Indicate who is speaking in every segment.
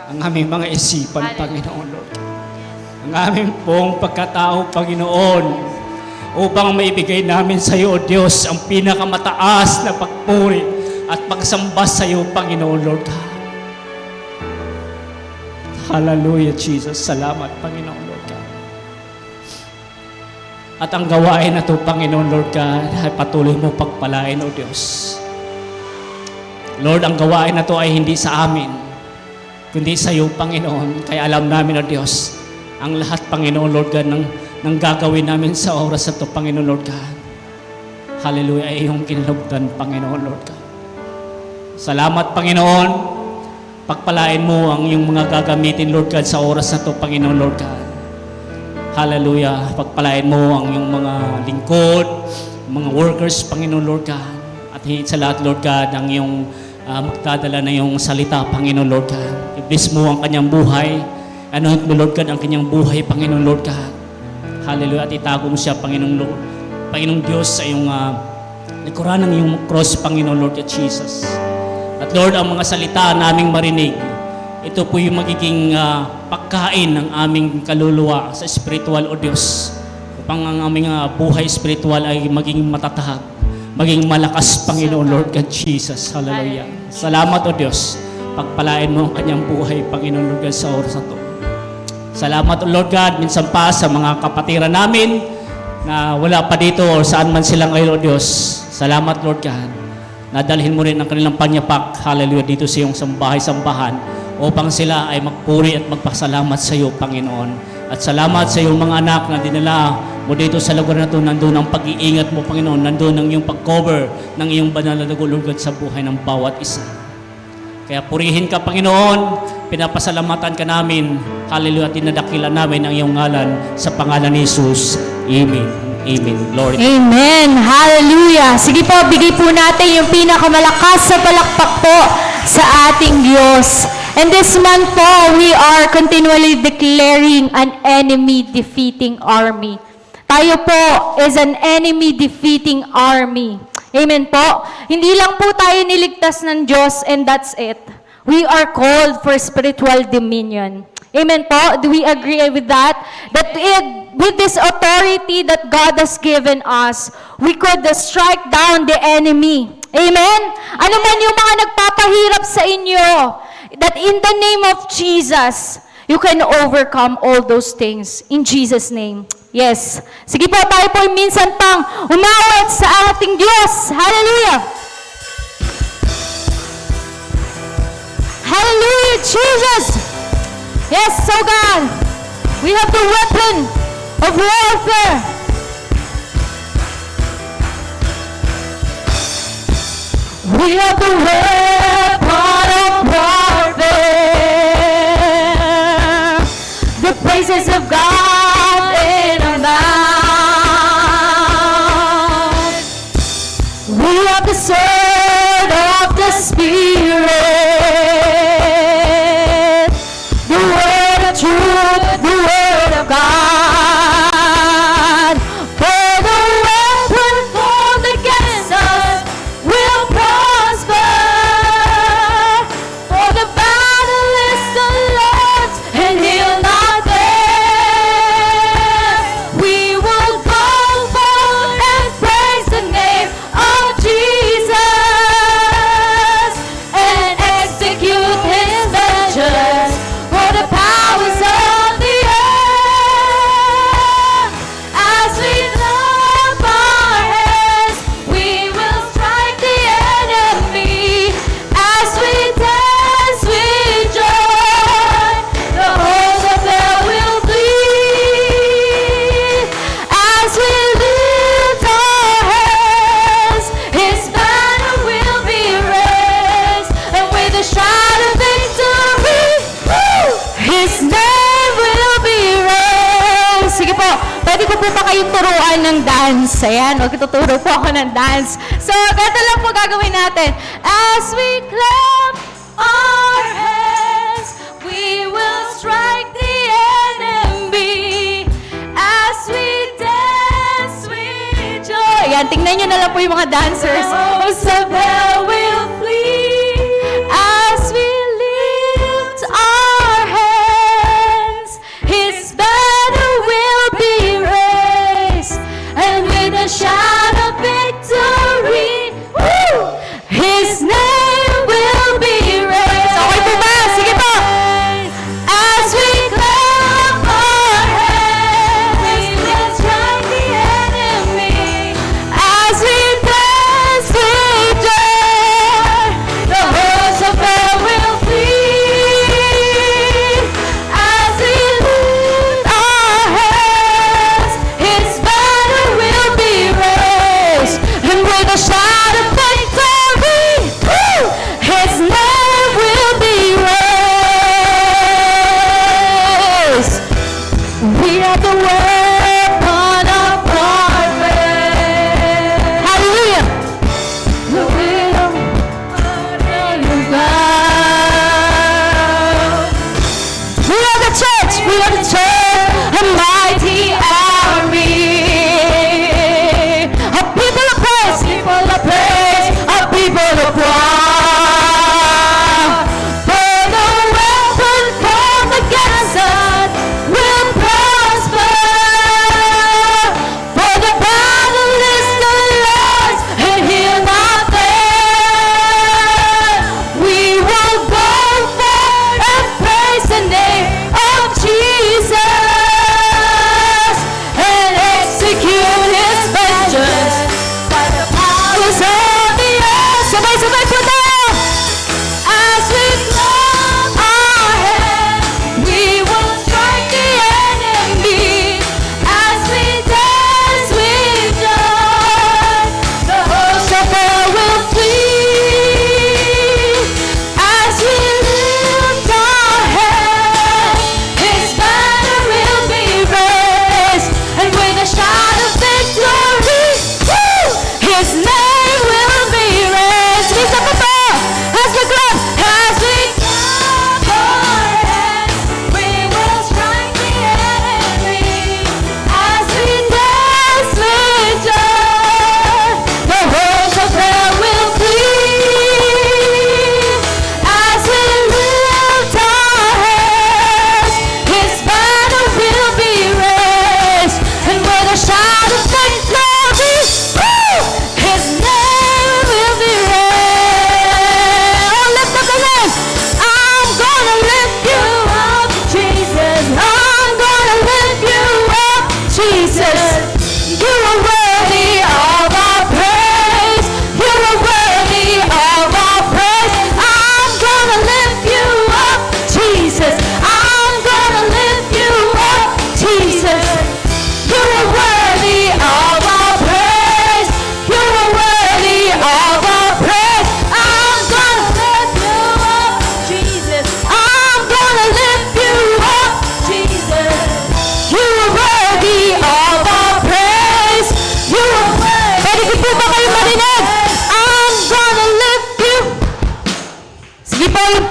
Speaker 1: ang aming mga isipan, Panginoon Lord. Ang aming pong pagkatao, Panginoon, upang maibigay namin sa iyo, O Diyos, ang pinakamataas na pagpuri at pagsamba sa iyo, Panginoon Lord. Hallelujah, Jesus. Salamat, Panginoon Lord God. At ang gawain na ito, Panginoon Lord God, ay patuloy mo pagpalain, O Diyos. Lord, ang gawain na ito ay hindi sa amin, kundi sa iyo, Panginoon. Kaya alam namin, O Diyos, ang lahat, Panginoon Lord God, ng gagawin namin sa oras na ito, Panginoon Lord God. Hallelujah, ay iyong kinalugdan, Panginoon Lord God. Salamat, Panginoon. Pagpalain mo ang iyong mga gagamitin, Lord God, sa oras na ito, Panginoon Lord God. Hallelujah. Pagpalain mo ang iyong mga lingkod, mga workers, Panginoon Lord God. At higit sa lahat, Lord God, ang iyong magdadala na iyong salita, Panginoon Lord God. I-bless mo ang kanyang buhay. Anoint mo, Lord God, ang kanyang buhay, Panginoon Lord God. Hallelujah. At itago mo siya, Panginoong Lord. Panginoong Diyos, sa iyong likuran ng iyong cross, Panginoon Lord at Jesus. At Lord, ang mga salita naming marinig, ito po yung magiging pagkain ng aming kaluluwa sa spiritual, O Diyos. Upang ang aming buhay spiritual ay maging matatahag, maging malakas, Panginoon Lord God Jesus. Hallelujah. Salamat, O Diyos. Pagpalain mo ang kanyang buhay, Panginoon Lord God, sa oras na ito. Salamat, O Lord God, minsan pa sa mga kapatiran namin na wala pa dito o saan man sila ngayon, O Diyos. Salamat, Lord God. Nadalhin mo rin ang kanilang panyapak, hallelujah, dito sa iyong sambahay-sambahan upang sila ay magpuri at magpasalamat sa iyo, Panginoon. At salamat sa iyong mga anak na dinala mo dito sa lugar na ito. Nandun ang pag-iingat mo, Panginoon. Nandun ang iyong pag-cover ng iyong banal na dugo, Lord God, sa buhay ng bawat isa. Kaya purihin ka, Panginoon. Pinapasalamatan ka namin. Hallelujah. At dinadakilan namin ang iyong ngalan sa pangalan ni Jesus. Amen. Amen. Glory.
Speaker 2: Amen. Hallelujah. Sige po, bigay po natin yung pinakamalakas sa palakpak po sa ating Diyos. And this month po, we are continually declaring an enemy-defeating army. Tayo po is an enemy-defeating army. Amen po. Hindi lang po tayo niligtas ng Diyos and that's it. We are called for spiritual dominion. Amen po. Do we agree with that? That with this authority that God has given us, we could strike down the enemy. Amen? Ano man yung mga nagpapahirap sa inyo, that in the name of Jesus, you can overcome all those things. In Jesus' name. Yes. Sige po, tayo po minsan pang umawat sa ating Diyos. Hallelujah! Hallelujah, Jesus! Yes, so God, we have the weapon of warfare. We have the weapon of warfare. The praises of God in our mouth. We have the sword of the Spirit. The word of God. For the weapon formed against us will prosper. For the battle is the Lord's and He'll not fail. We will go forth and praise the name of Jesus and execute His vengeance. For the powers of the earth, as we clap our hands, we will strike the enemy. As we dance with joy, the host of hell will bleed. As we lift our hands, His banner will be raised, and with a shout of victory, His name will be raised. Sige po, pwede ko po pa kayong turuan ng dance. Ayan, magtuturo po ako ng dance. So, ganito lang po gagawin natin. As we clap our hands, we will strike the enemy. As we dance with joy. Ayan, tingnan nyo na lang po yung mga dancers. Hosts of hell will flee. As we lift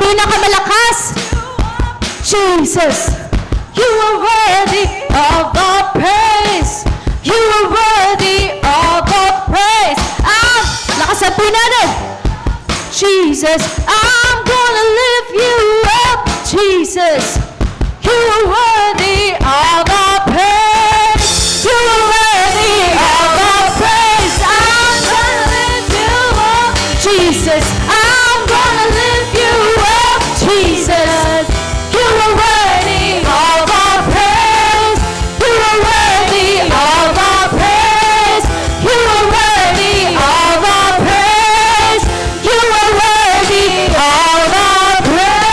Speaker 2: pinakamalakas. Jesus, you are worthy of all praise. You are worthy of all praise. Lakasan po natin. Jesus, I'm gonna lift you up. Jesus, you are worthy of all praise. You are worthy of all praise. I'm gonna lift you up. Jesus, I'm gonna lift you up. Jesus, you are worthy of all praise. You are worthy of all praise. You are worthy of all praise. You are worthy of all praise.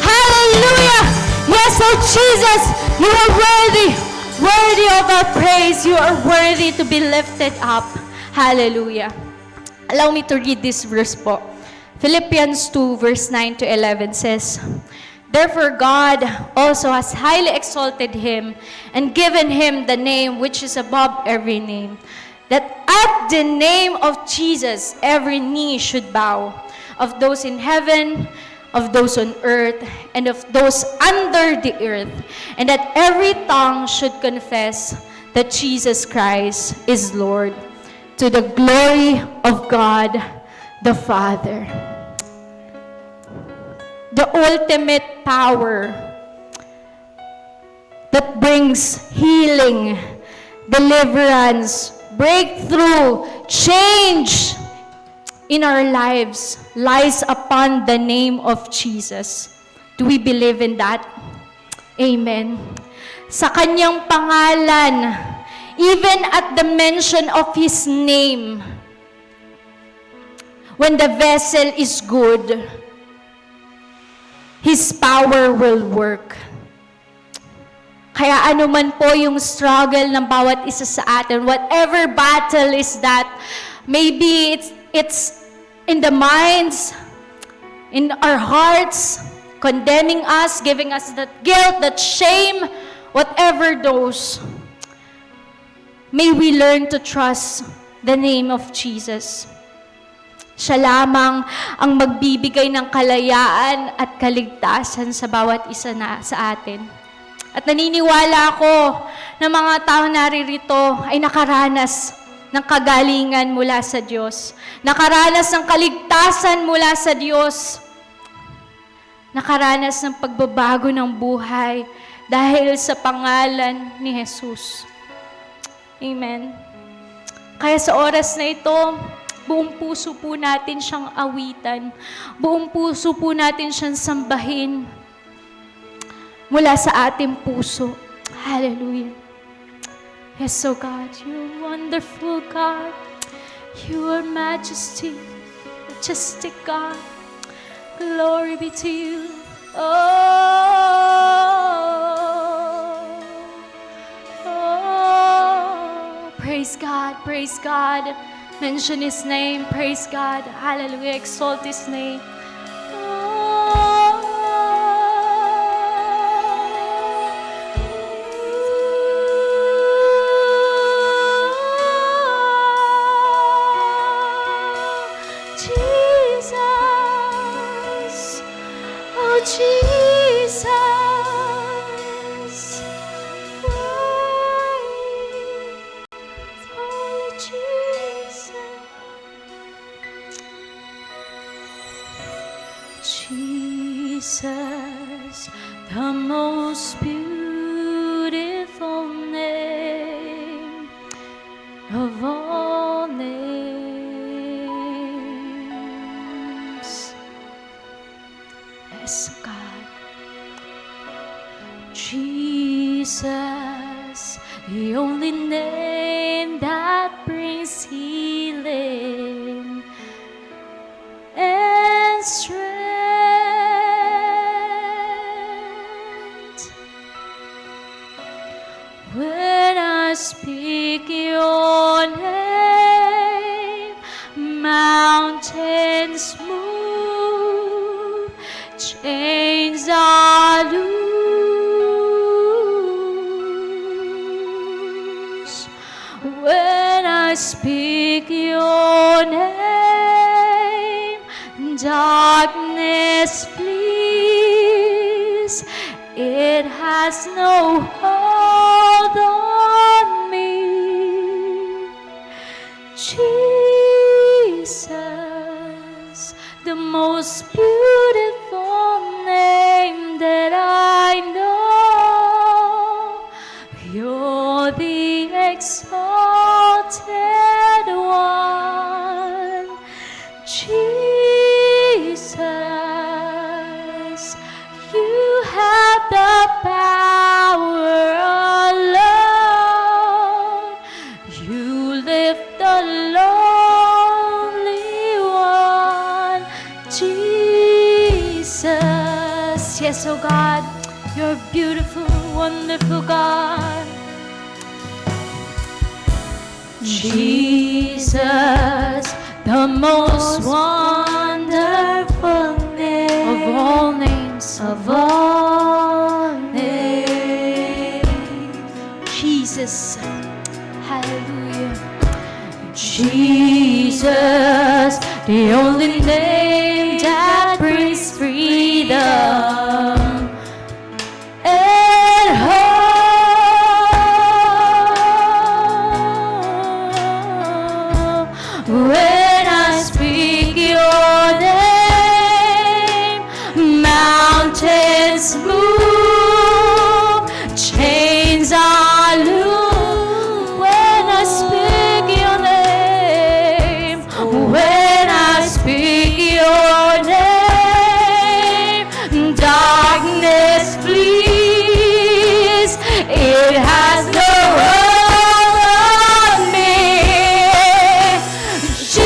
Speaker 2: Hallelujah. Yes, oh Jesus, you are worthy. Worthy of our praise. You are worthy to be lifted up. Hallelujah. Allow me to read this verse po. Philippians 2 verse 9 to 11 says, Therefore God also has highly exalted him and given him the name which is above every name, that at the name of Jesus every knee should bow, of those in heaven, of those on earth, and of those under the earth, and that every tongue should confess that Jesus Christ is Lord, to the glory of God the Father. The ultimate power that brings healing, deliverance, breakthrough, change in our lives lies upon the name of Jesus. Do we believe in that? Amen. Sa kanyang pangalan, even at the mention of His name, when the vessel is good, His power will work. Kaya anuman po yung struggle ng bawat isa sa atin, whatever battle is that, maybe it's in the minds, in our hearts, condemning us, giving us that guilt, that shame, whatever those, may we learn to trust the name of Jesus. Siya lamang ang magbibigay ng kalayaan at kaligtasan sa bawat isa na sa atin. At naniniwala ako na mga tao naririto ay nakaranas ng kagalingan mula sa Diyos. Nakaranas ng kaligtasan mula sa Diyos. Nakaranas ng pagbabago ng buhay dahil sa pangalan ni Jesus. Amen. Kaya sa oras na ito, buong puso po natin siyang awitan. Buong puso po natin siyang sambahin mula sa ating puso. Hallelujah. Yes, so God, you're wonderful God. You are majesty, majestic God. Glory be to you. Oh, praise God, praise God. Mention His name. Praise God. Hallelujah. Exalt His name. Jesus. Oh, Jesus. Holy Jesus. Jesus, the most beautiful name of all names. Yes, God. Jesus, the only name that brings healing and strength. When I speak your name, mountains move, chains are loose. When I speak your name, darkness flees. It has no hold on me. Jesus, the most beautiful name that I know. You're the exalted one. Jesus, you have the power alone. You lift the lonely one. Jesus, yes, oh God, you're beautiful, wonderful God. Jesus, the most wonderful name of all names, of all names. Jesus, hallelujah. Jesus, the only name that brings freedom and hope. When I speak your name, mountains move, chains are loose. When I speak your name, when I speak your name, darkness flees. It has no hold on me. Jesus,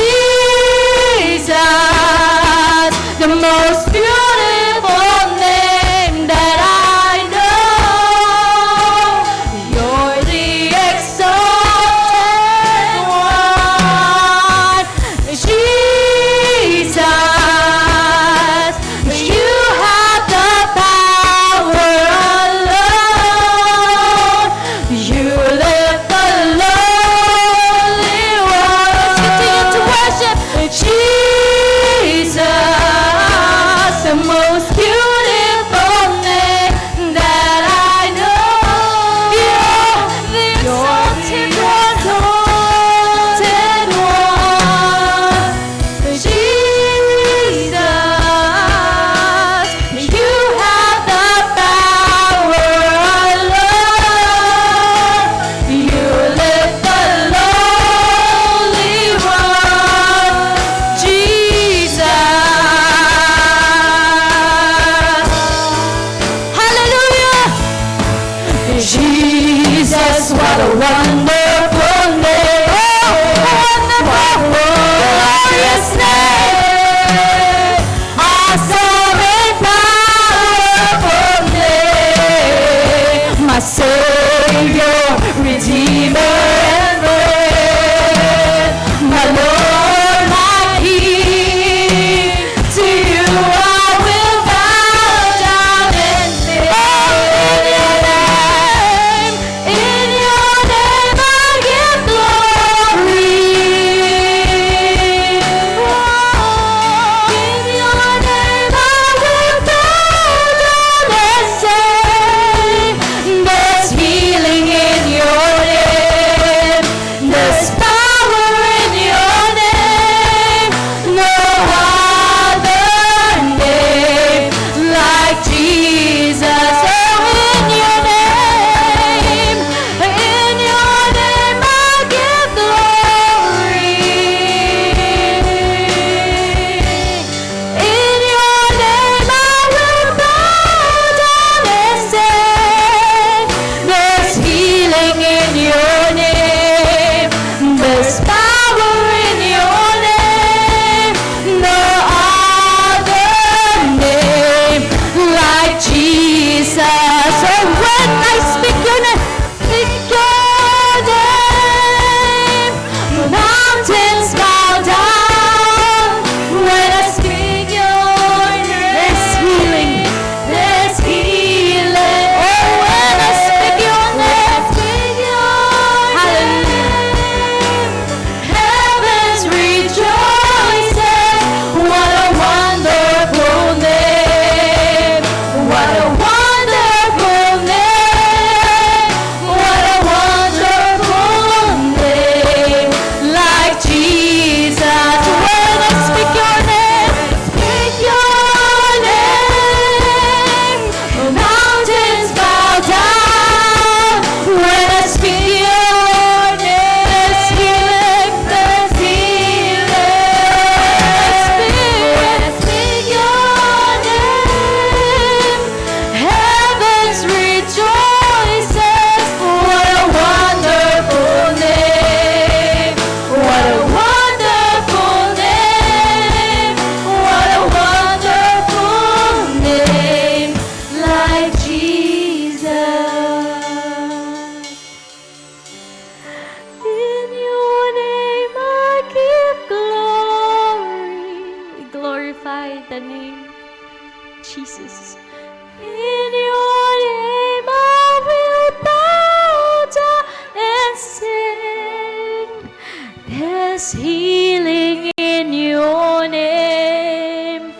Speaker 2: There's healing in your name.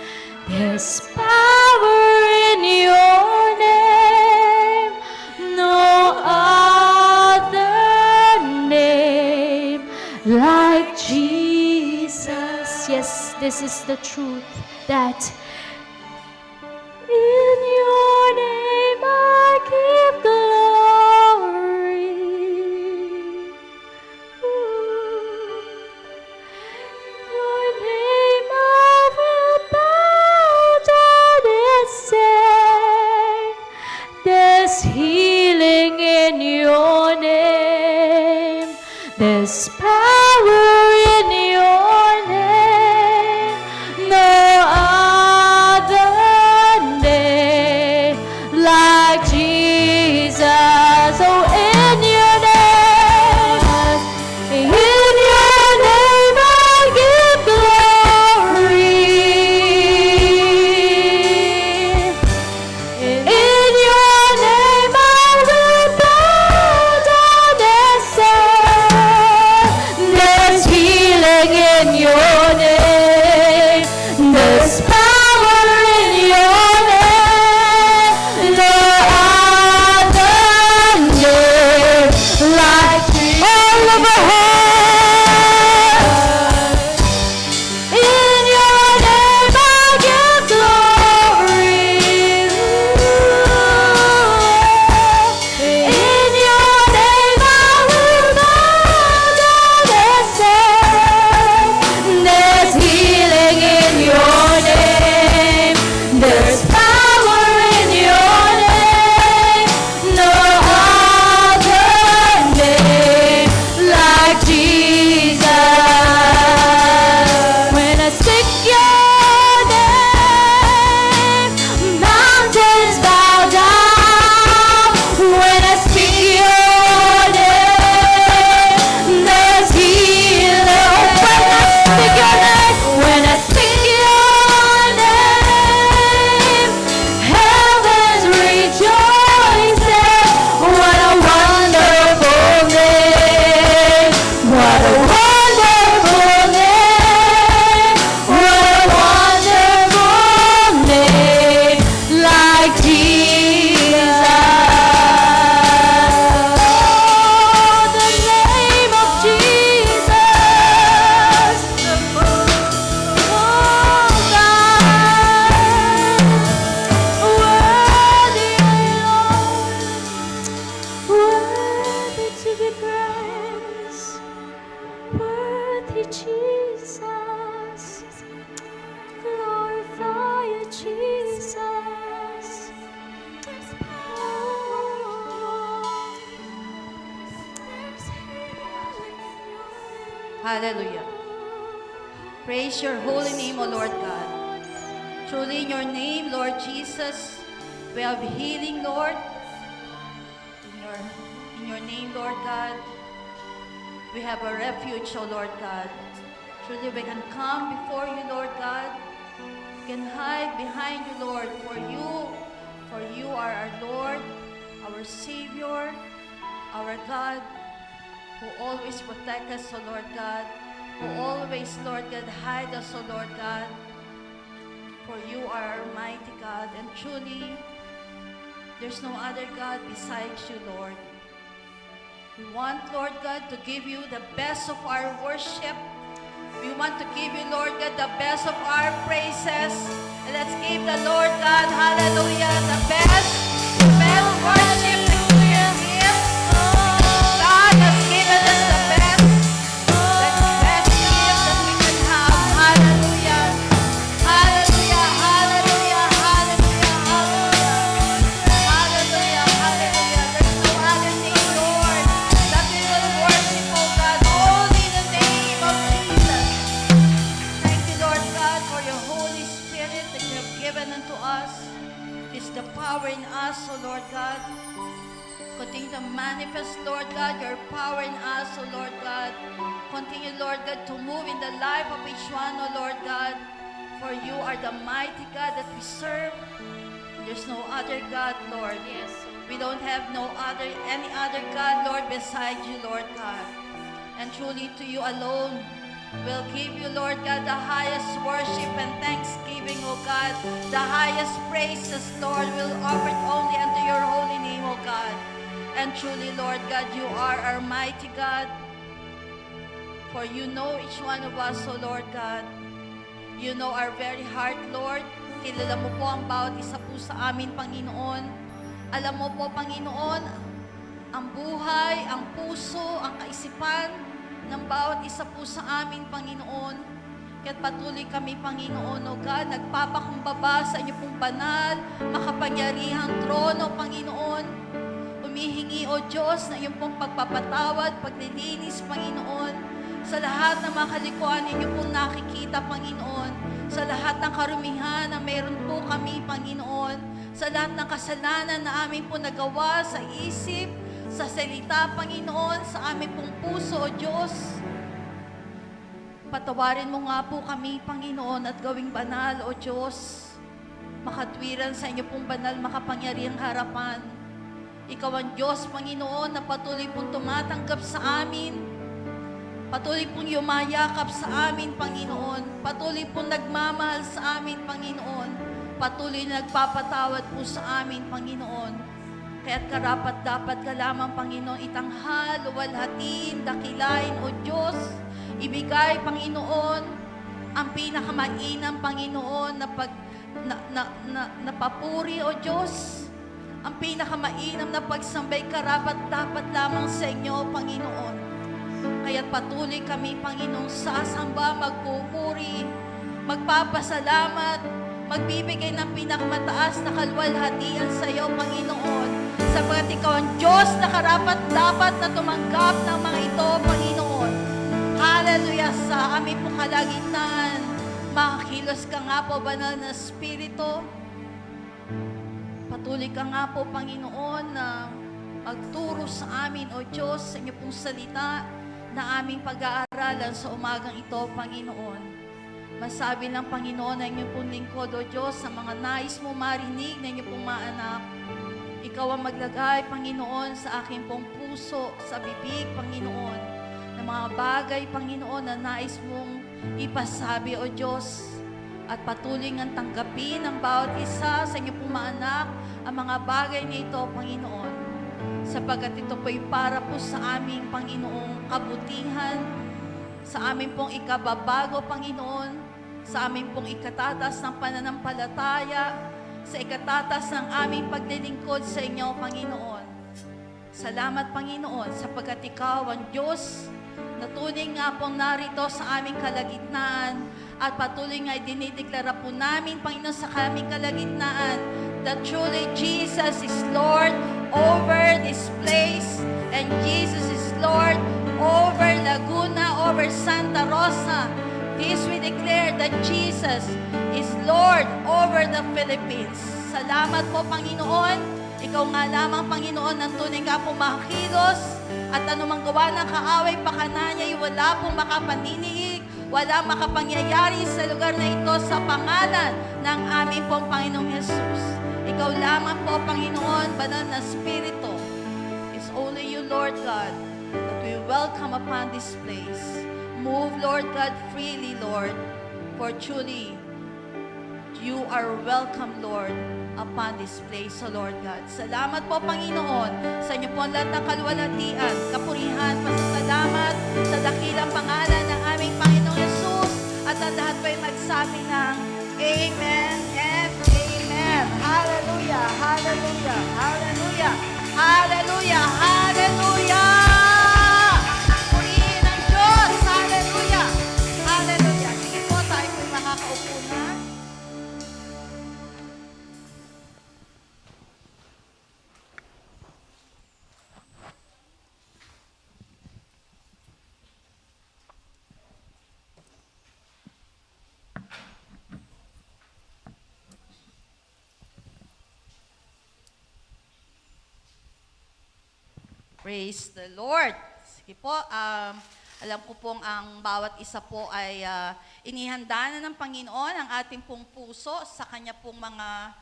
Speaker 2: There's power in your name. No other name like Jesus. Yes, this is the truth that in your name I give glory. Your name I will bow down and say, there's healing in your name. There's power in your name. No other name like Jesus. Oh, in your name, in your name I give glory. In your name I will bow down and say, there's healing in your name. There's power in your name. No other name like all over heaven. In your name I give glory. In your name I will bow down and say, there's healing in your name. There's power in your name. No other name like Jesus. When I speak your name, mountains bow down. When I speak your name, there's healing. When I speak your name, heaven's rejoicing. What a wonderful name. What a wonderful name. What a wonderful name like Jesus. Oh, the name of Jesus. Oh, God. Worthy, Lord. Worthy to be praised. Worthy Jesus. Glorify you, Jesus.
Speaker 3: Hallelujah. Praise your holy name, O Lord God. Truly in your name, Lord Jesus, we have healing, Lord. In your name, Lord God, we have a refuge, O Lord God. Truly we can come before you, Lord God. We can hide behind you, Lord, for you are our Lord, our Savior, our God, who always protect us, O Lord God, who always, Lord God, hide us, O Lord God. For you are our mighty God, and truly, there's no other God besides you, Lord. We want, Lord God, to give you the best of our worship. We want to give you, Lord God, the best of our praises. And let's give the Lord God, hallelujah, the best worship that we can give. God has given us the best gift that we can have. Hallelujah. Hallelujah, hallelujah, hallelujah, hallelujah. Hallelujah, hallelujah. There's no other name, Lord, that we will worship, oh God, only the name of Jesus. Thank you, Lord God, for your Holy Spirit that you have given unto us. It's the power in us, oh Lord God. Continue to manifest, Lord God, your power in us, oh Lord God. Continue, Lord God, to move in the life of each one, oh Lord God. For you are the mighty God that we serve. There's no other God, Lord.
Speaker 2: Yes.
Speaker 3: We don't have any other God, Lord, beside you, Lord God. And truly to you alone We'll give you, Lord God, the highest worship and thanksgiving, O God. The highest praises, Lord, will offer only unto your holy name, O God. And truly, Lord God, you are our mighty God. For you know each one of us, O Lord God. You know our very heart, Lord. Kilala mo po ang bawat isa po sa amin, Panginoon. Alam mo po, Panginoon, ang buhay, ang puso, ang kaisipan ng bawat isa po sa amin, Panginoon. Kaya't patuloy kami, Panginoon, O God, nagpapakumbaba sa inyo pong banal, makapangyarihang trono, Panginoon. Humihingi, O Diyos, na iyong pong pagpapatawad, paglilinis, Panginoon, sa lahat ng mga kalikuan ninyo pong nakikita, Panginoon, sa lahat ng karumihan na mayroon po kami, Panginoon, sa lahat ng kasalanan na amin po nagawa sa isip, sa salita, Panginoon, sa aming pong puso, O Diyos. Patawarin mo nga po kami, Panginoon, at gawing banal, O Diyos. Makatwiran sa inyo pong banal, makapangyarihang harapan. Ikaw ang Diyos, Panginoon, na patuloy pong tumatanggap sa amin. Patuloy pong yumayakap sa amin, Panginoon. Patuloy pong nagmamahal sa amin, Panginoon. Patuloy na nagpapatawad po sa amin, Panginoon. Kaya't karapat-dapat ka lamang, Panginoon, itanghal, luwalhatiin, dakilain, O Diyos. Ibigay, Panginoon, ang pinakamainam, Panginoon, na papuri, O Diyos. Ang pinakamainam na pagsambay, karapat-dapat lamang sa inyo, Panginoon. Kaya't patuloy kami, Panginoong sasamba, magpupuri, magpapasalamat, magbibigay ng pinakamataas na kalwalhatian sa iyo, Panginoon. Sapagkat ikaw ang Diyos na karapat-dapat na tumanggap ng mga ito, Panginoon. Hallelujah sa aming pong kalagitnaan. Makakilos ka nga po, banal na Espiritu. Patuloy ka nga po, Panginoon, na magturo sa amin, O Diyos, sa inyo pong salita na aming pag-aaralan sa umagang ito, Panginoon. Masabi ng Panginoon na inyong pong lingkod, O Diyos, sa mga nais mo marinig na inyong pong mga anak. Ikaw ang maglagay, Panginoon, sa aking pong puso, sa bibig, Panginoon, ng mga bagay, Panginoon, na nais mong ipasabi, O Diyos. At patuloy ngang tanggapin ng bawat isa sa inyong pong mga anak ang mga bagay na ito, Panginoon. Sapagkat ito po'y para po sa aming, Panginoong, kabutihan, sa aming pong ikababago, Panginoon, sa aming pong ikatatas ng pananampalataya, sa ikatatas ng aming paglilingkod sa inyo, Panginoon. Salamat, Panginoon, sapagkat ikaw ang Diyos na tunay nga pong narito sa aming kalagitnaan at patuloy nga dinideklara po namin, Panginoon, sa aming kalagitnaan that truly Jesus is Lord over this place, and Jesus is Lord over Laguna, over Santa Rosa. This we declare that Jesus is Lord over the Philippines. Salamat po, Panginoon. Ikaw nga lamang, Panginoon, ng tunay nga po makakilos at anumang gawa ng kaaway pakananya ay wala pong makapaniniig, wala makapangyayari sa lugar na ito sa pangalan ng aming pong Panginoong Jesus. Ikaw lamang po, Panginoon, banal na Espiritu. It's only you, Lord God, that we welcome upon this place. Move, Lord God, freely, Lord, for truly, you are welcome, Lord, upon this place, so Lord God. Salamat po, Panginoon, sa inyo po lahat ng kalwalhatian, kapurihan, pasasalamat sa dakilang pangalan ng aming Panginoong Jesus, at ang lahat po'y magsabi ng Amen and Amen. Hallelujah, hallelujah, hallelujah, hallelujah, hallelujah! Purihin ang Diyos! Hallelujah! Hallelujah! Sige po, tayo po'y makakaupo na. Praise the Lord. Sige po, alam ko pong ang bawat isa po ay inihanda na ng Panginoon ang ating pong puso sa kanya pong mga,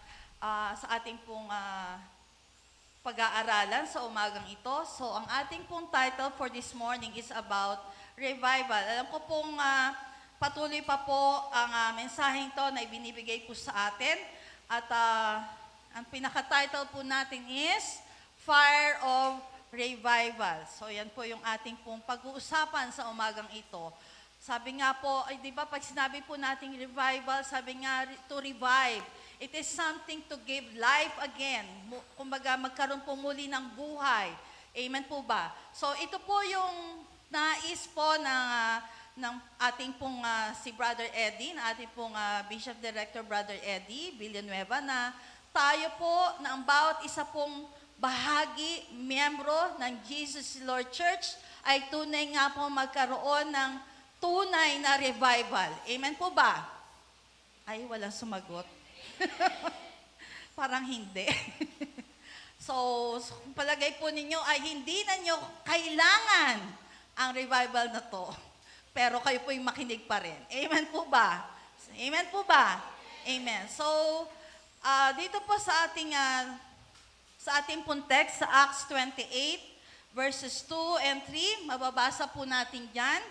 Speaker 3: sa ating pong pag-aaralan sa umagang ito. So, ang ating pong title for this morning is about revival. Alam ko pong patuloy pa po ang mensaheng to na ibinibigay po sa atin. At ang pinaka-title po natin is Fire of Revival. So yan po yung ating pong pag-uusapan sa umagang ito. Sabi nga po, ay di ba pag sinabi po nating revival, sabi nga to revive. It is something to give life again. Kumbaga magkaroon po muli ng buhay. Amen po ba? So ito po yung nais po ng ating pong si Brother Eddie, na ating pong Bishop Director Brother Eddie Villanueva, na tayo po na ang bawat isa pong bahagi, miyembro ng Jesus Lord Church ay tunay nga po magkaroon ng tunay na revival. Amen po ba? Ay, walang sumagot. Parang hindi. So, kung palagay po ninyo ay hindi na nyo kailangan ang revival na to. Pero kayo po yung makinig pa rin. Amen po ba? Amen po ba? Amen. So, dito po sa ating pong text, sa Acts 28, verses 2 and 3, mababasa po natin dyan.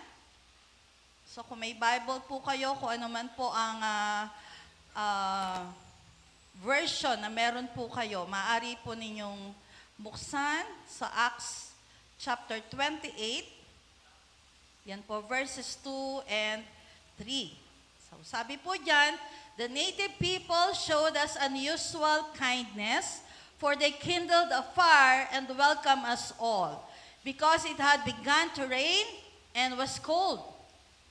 Speaker 3: So, kung may Bible po kayo, kung ano man po ang version na meron po kayo, maaari po ninyong buksan sa Acts chapter 28. Yan po, verses 2 and 3. So, sabi po dyan, the native people showed us unusual kindness, for they kindled a fire and welcomed us all, because it had begun to rain and was cold.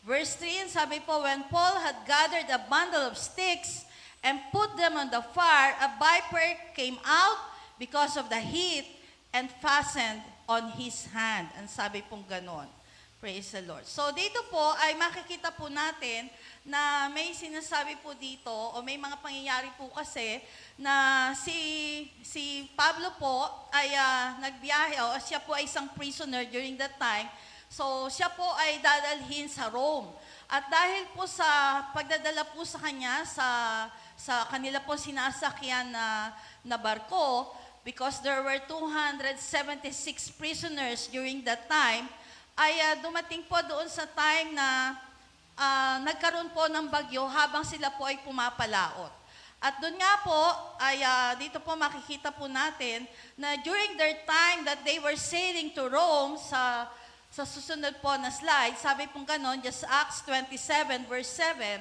Speaker 3: Verse 3, sabi po, when Paul had gathered a bundle of sticks and put them on the fire, a viper came out because of the heat and fastened on his hand. Ang sabi pong ganon. Praise the Lord. So dito po ay makikita po natin na may sinasabi po dito o may mga pangyayari po kasi na si Pablo po ay nagbiyahe o siya po ay isang prisoner during that time. So siya po ay dadalhin sa Rome. At dahil po sa pagdadala po sa kanya sa kanila po sinasakyan na barko, because there were 276 prisoners during that time, ay dumating po doon sa time na nagkaroon po ng bagyo habang sila po ay pumapalaot. At doon nga po, ay dito po makikita po natin na during their time that they were sailing to Rome, sa susunod po na slide, sabi pong ganon, just Acts 27 verse 7,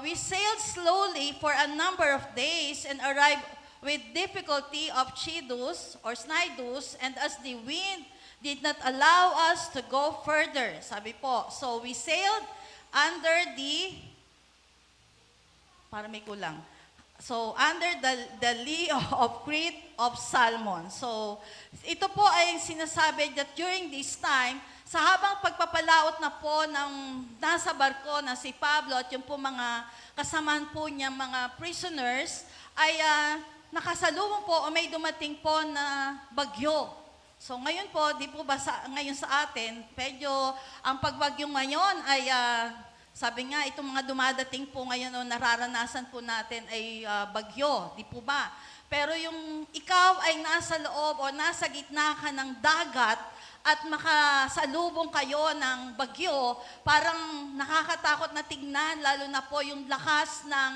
Speaker 3: we sailed slowly for a number of days and arrived with difficulty of Cnidus or Cnidus, and as the wind did not allow us to go further. Sabi po, so we sailed under the lee of Crete of Salmon. So, ito po ay sinasabi that during this time, sa habang pagpapalaot na po ng nasa barko na si Pablo at yung po mga kasamahan po niya, mga prisoners, ay nakasalubong po o may dumating po na bagyo. So ngayon po, di po ba ngayon sa atin, medyo ang pagbagyo ngayon ay sabi nga, itong mga dumadating po ngayon o nararanasan po natin ay bagyo, di po ba? Pero yung ikaw ay nasa loob o nasa gitna ka ng dagat at makasalubong kayo ng bagyo, parang nakakatakot na tignan, lalo na po yung lakas ng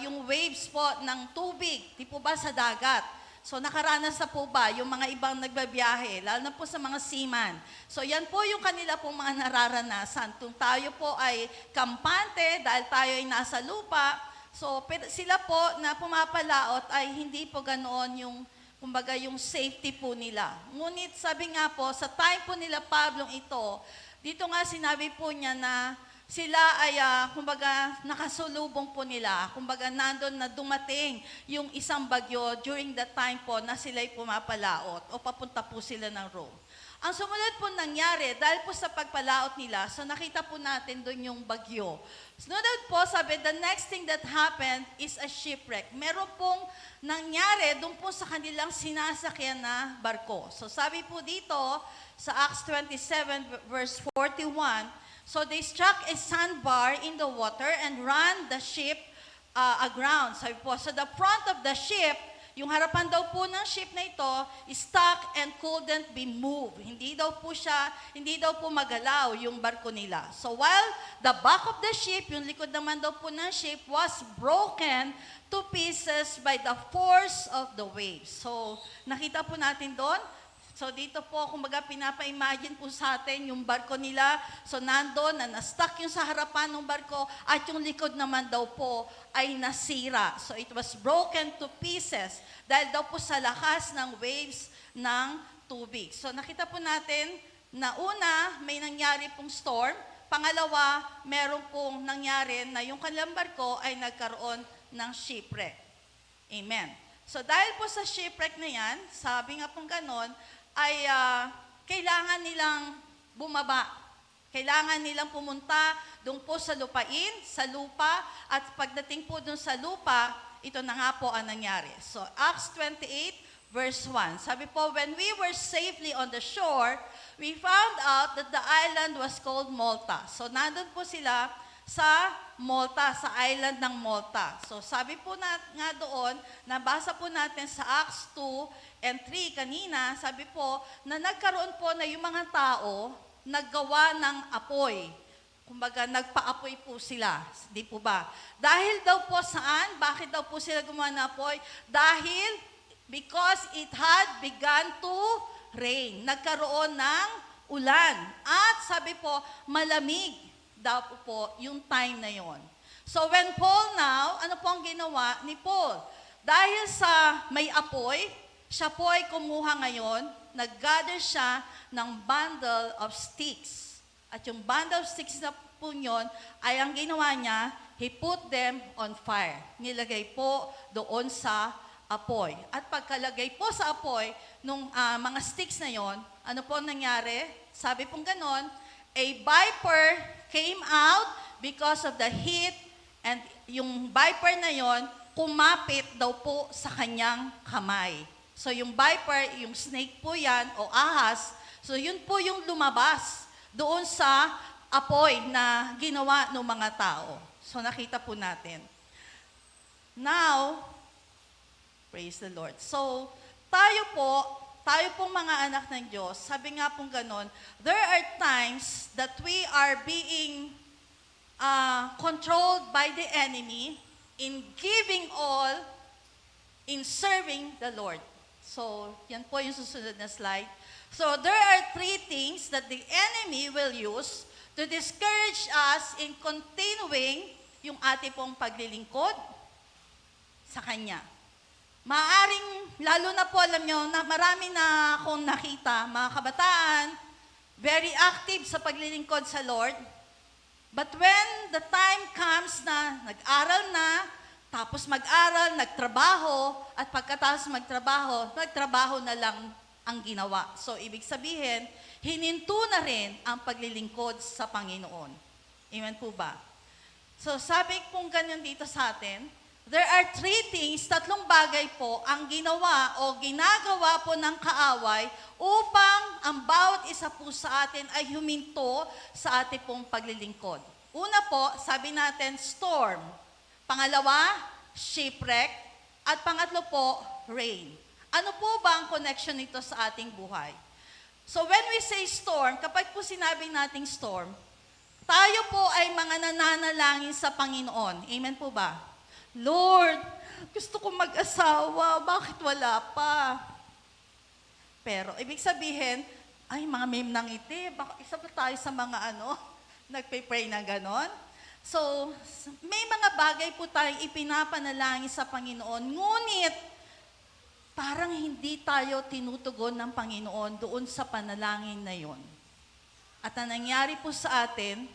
Speaker 3: yung waves po ng tubig, di po ba sa dagat? So nakaranas na po ba yung mga ibang nagbabiyahe, lalo na po sa mga seaman? So yan po yung kanila pong mga nararanasan. Kung tayo po ay kampante dahil tayo ay nasa lupa, so sila po na pumapalaot ay hindi po ganoon yung, kumbaga yung safety po nila. Ngunit sabi nga po, sa time po nila Pablong ito, dito nga sinabi po niya na sila ay, kumbaga, nakasulubong po nila. Kumbaga, nandun na dumating yung isang bagyo during that time po na sila'y pumapalaot o papunta po sila ng Rome. Ang sumunod po nangyari, dahil po sa pagpalaot nila, so nakita po natin doon yung bagyo. Sunod po, sabi, the next thing that happened is a shipwreck. Meron pong nangyari doon po sa kanilang sinasakyan na barko. So sabi po dito, sa Acts 27 verse 41, so they struck a sandbar in the water and ran the ship aground. Sabi po, so the front of the ship, Yung harapan daw po ng ship na ito, stuck and couldn't be moved. Hindi daw po magalaw yung barko nila. So while the back of the ship, yung likod naman daw po ng ship, was broken to pieces by the force of the waves. So nakita po natin doon, so dito po, kumbaga pinapa-imagine po sa atin yung barko nila. So nandoon na na-stuck yung sa harapan ng barko at yung likod naman daw po ay nasira. So it was broken to pieces dahil daw po sa lakas ng waves ng tubig. So nakita po natin na una, may nangyari pong storm. Pangalawa, meron pong nangyari na yung kanilang barko ay nagkaroon ng shipwreck. Amen. So dahil po sa shipwreck na yan, sabi nga pong ganon, ay kailangan nilang bumaba. Kailangan nilang pumunta doon po sa lupain, sa lupa, at pagdating po doon sa lupa, ito na nga po ang nangyari. So, Acts 28, verse 1. Sabi po, when we were safely on the shore, we found out that the island was called Malta. So, nandun po sila sa Malta, sa island ng Malta. So sabi po nga doon, nabasa po natin sa Acts 2 and 3 kanina, sabi po na nagkaroon po na yung mga tao naggawa ng apoy. Kumbaga, nagpa-apoy po sila. Di po ba? Dahil daw po saan? Bakit daw po sila gumawa ng apoy? Dahil, because it had begun to rain. Nagkaroon ng ulan. At sabi po, malamig daw po yung time na yon. So when Paul now, ano po ang ginawa ni Paul? Dahil sa may apoy, siya po ay kumuha ngayon, nag-gather siya ng bundle of sticks. At yung bundle of sticks na po yun, ay ang ginawa niya, he put them on fire. Nilagay po doon sa apoy. At pagkalagay po sa apoy, nung mga sticks na yon, ano po ang nangyari? Sabi pong ganon, a viper came out because of the heat, and yung viper na yon kumapit daw po sa kanyang kamay. So yung viper, yung snake po yan, o ahas, so yun po yung lumabas doon sa apoy na ginawa ng mga tao. So nakita po natin. Now, praise the Lord. So tayo pong mga anak ng Diyos, sabi nga pong ganon, there are times that we are being controlled by the enemy in giving all, in serving the Lord. So, yan po yung susunod na slide. So, there are three things that the enemy will use to discourage us in continuing yung ating pong paglilingkod sa Kanya. Maaring, lalo na po alam nyo, na marami na akong nakita, mga kabataan, very active sa paglilingkod sa Lord. But when the time comes na nag-aral na, tapos mag-aral, nagtrabaho, at pagkatapos nagtrabaho na lang ang ginawa. So, ibig sabihin, hininto na rin ang paglilingkod sa Panginoon. Amen po ba? So, sabi pong ganyan dito sa atin, there are three things, tatlong bagay po ang ginawa o ginagawa po ng kaaway upang ang bawat isa po sa atin ay huminto sa ating pong paglilingkod. Una po, sabi natin, storm. Pangalawa, shipwreck. At pangatlo po, rain. Ano po ba ang connection nito sa ating buhay? So when we say storm, kapag po sinabi nating storm, tayo po ay mga nananalangin sa Panginoon. Amen po ba? Lord, gusto ko mag-asawa, bakit wala pa? Pero, ibig sabihin, ay, mga meme nang iti, baka isa pa tayo sa mga nagpe-pray na ganon. So, may mga bagay po tayong ipinapanalangin sa Panginoon, ngunit, parang hindi tayo tinutugon ng Panginoon doon sa panalangin na yon. At ang nangyari po sa atin,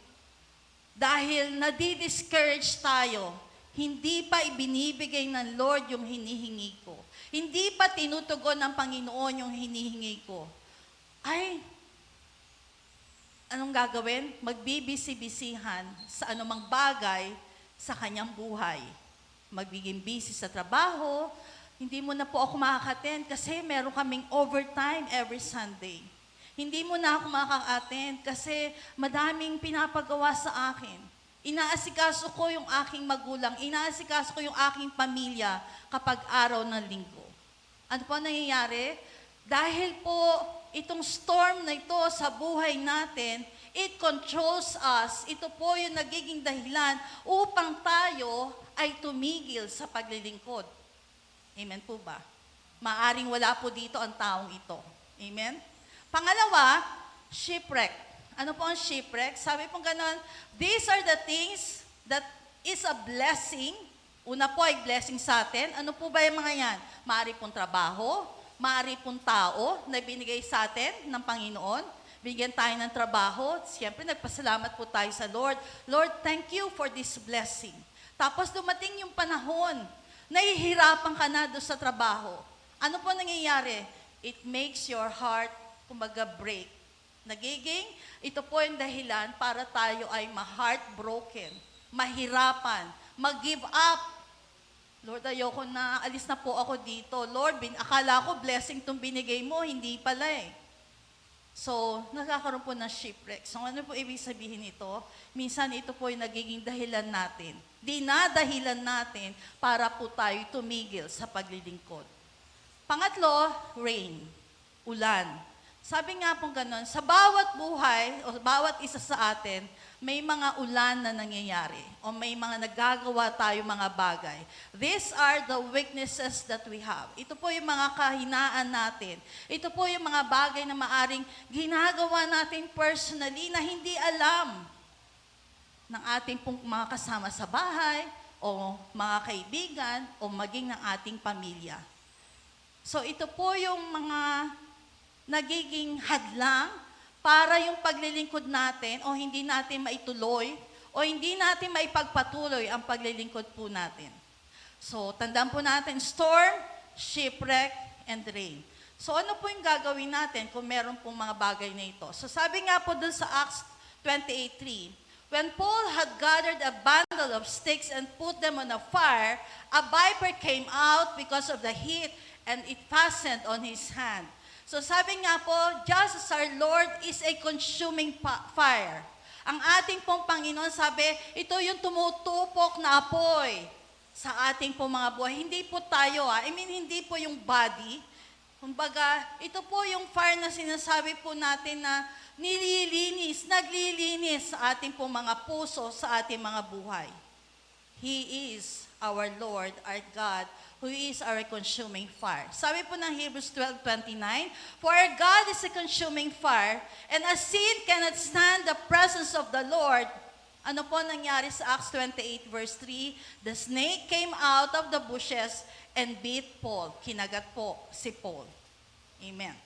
Speaker 3: dahil nadi-discourage tayo, hindi pa ibinibigay ng Lord yung hinihingi ko. Hindi pa tinutugon ng Panginoon yung hinihingi ko. Ay, anong gagawin? Magbibisi-bisihan sa anumang bagay sa kanyang buhay. Magbiging busy sa trabaho, hindi mo na po ako makaka-attend kasi meron kaming overtime every Sunday. Hindi mo na ako makaka-attend kasi madaming pinapagawa sa akin. Inaasikaso ko yung aking magulang, inaasikaso ko yung aking pamilya kapag araw ng linggo. Ano po ang nangyayari? Dahil po itong storm na ito sa buhay natin, it controls us. Ito po yung nagiging dahilan upang tayo ay tumigil sa paglilingkod. Amen po ba? Maaring wala po dito ang taong ito. Amen? Pangalawa, shipwreck. Ano po ang shipwreck? Sabi po ganon, these are the things that is a blessing. Una po ay blessing sa atin. Ano po ba yung mga yan? Maaari pong trabaho, maaari pong tao na binigay sa atin ng Panginoon. Bigyan tayo ng trabaho. Siyempre, nagpasalamat po tayo sa Lord. Lord, thank you for this blessing. Tapos dumating yung panahon, nahihirapan ka na doon sa trabaho. Ano po nangyayari? It makes your heart, kumbaga, break. Ito po yung dahilan para tayo ay ma-heartbroken, mahirapan, mag-give up. Lord, ayoko na, alis na po ako dito. Lord, akala ko blessing tong binigay mo, hindi pala eh. So, nagkakaroon po ng shipwreck. So, ano po ibig sabihin nito? Minsan ito po yung nagiging dahilan natin. Dinadahilan natin para po tayo tumigil sa paglilingkod. Pangatlo, rain, ulan. Sabi nga pong ganun, sa bawat buhay o bawat isa sa atin, may mga ulan na nangyayari o may mga nagagawa tayo mga bagay. These are the weaknesses that we have. Ito po yung mga kahinaan natin. Ito po yung mga bagay na maaring ginagawa natin personally na hindi alam ng ating pong mga kasama sa bahay o mga kaibigan o maging ng ating pamilya. So ito po yung mga nagiging hadlang para yung paglilingkod natin o hindi natin maituloy o hindi natin maipagpatuloy ang paglilingkod po natin. So, tandaan po natin, storm, shipwreck, and rain. So, ano po yung gagawin natin kung meron pong mga bagay na ito? So, sabi nga po dun sa Acts 28:3, when Paul had gathered a bundle of sticks and put them on a fire, a viper came out because of the heat and it fastened on his hand. So sabi nga po, just as our Lord is a consuming fire. Ang ating pong Panginoon, sabi, ito yung tumutupok na apoy sa ating pong mga buhay. Hindi po tayo, hindi po yung body. Kumbaga, ito po yung fire na sinasabi po natin na naglilinis sa ating pong mga puso, sa ating mga buhay. He is our Lord, our God, who is our consuming fire. Sabi po ng Hebrews 12:29, for our God is a consuming fire, and as sin cannot stand the presence of the Lord. Ano po nangyari sa Acts 28:3? The snake came out of the bushes and bit Paul. Kinagat po si Paul. Amen.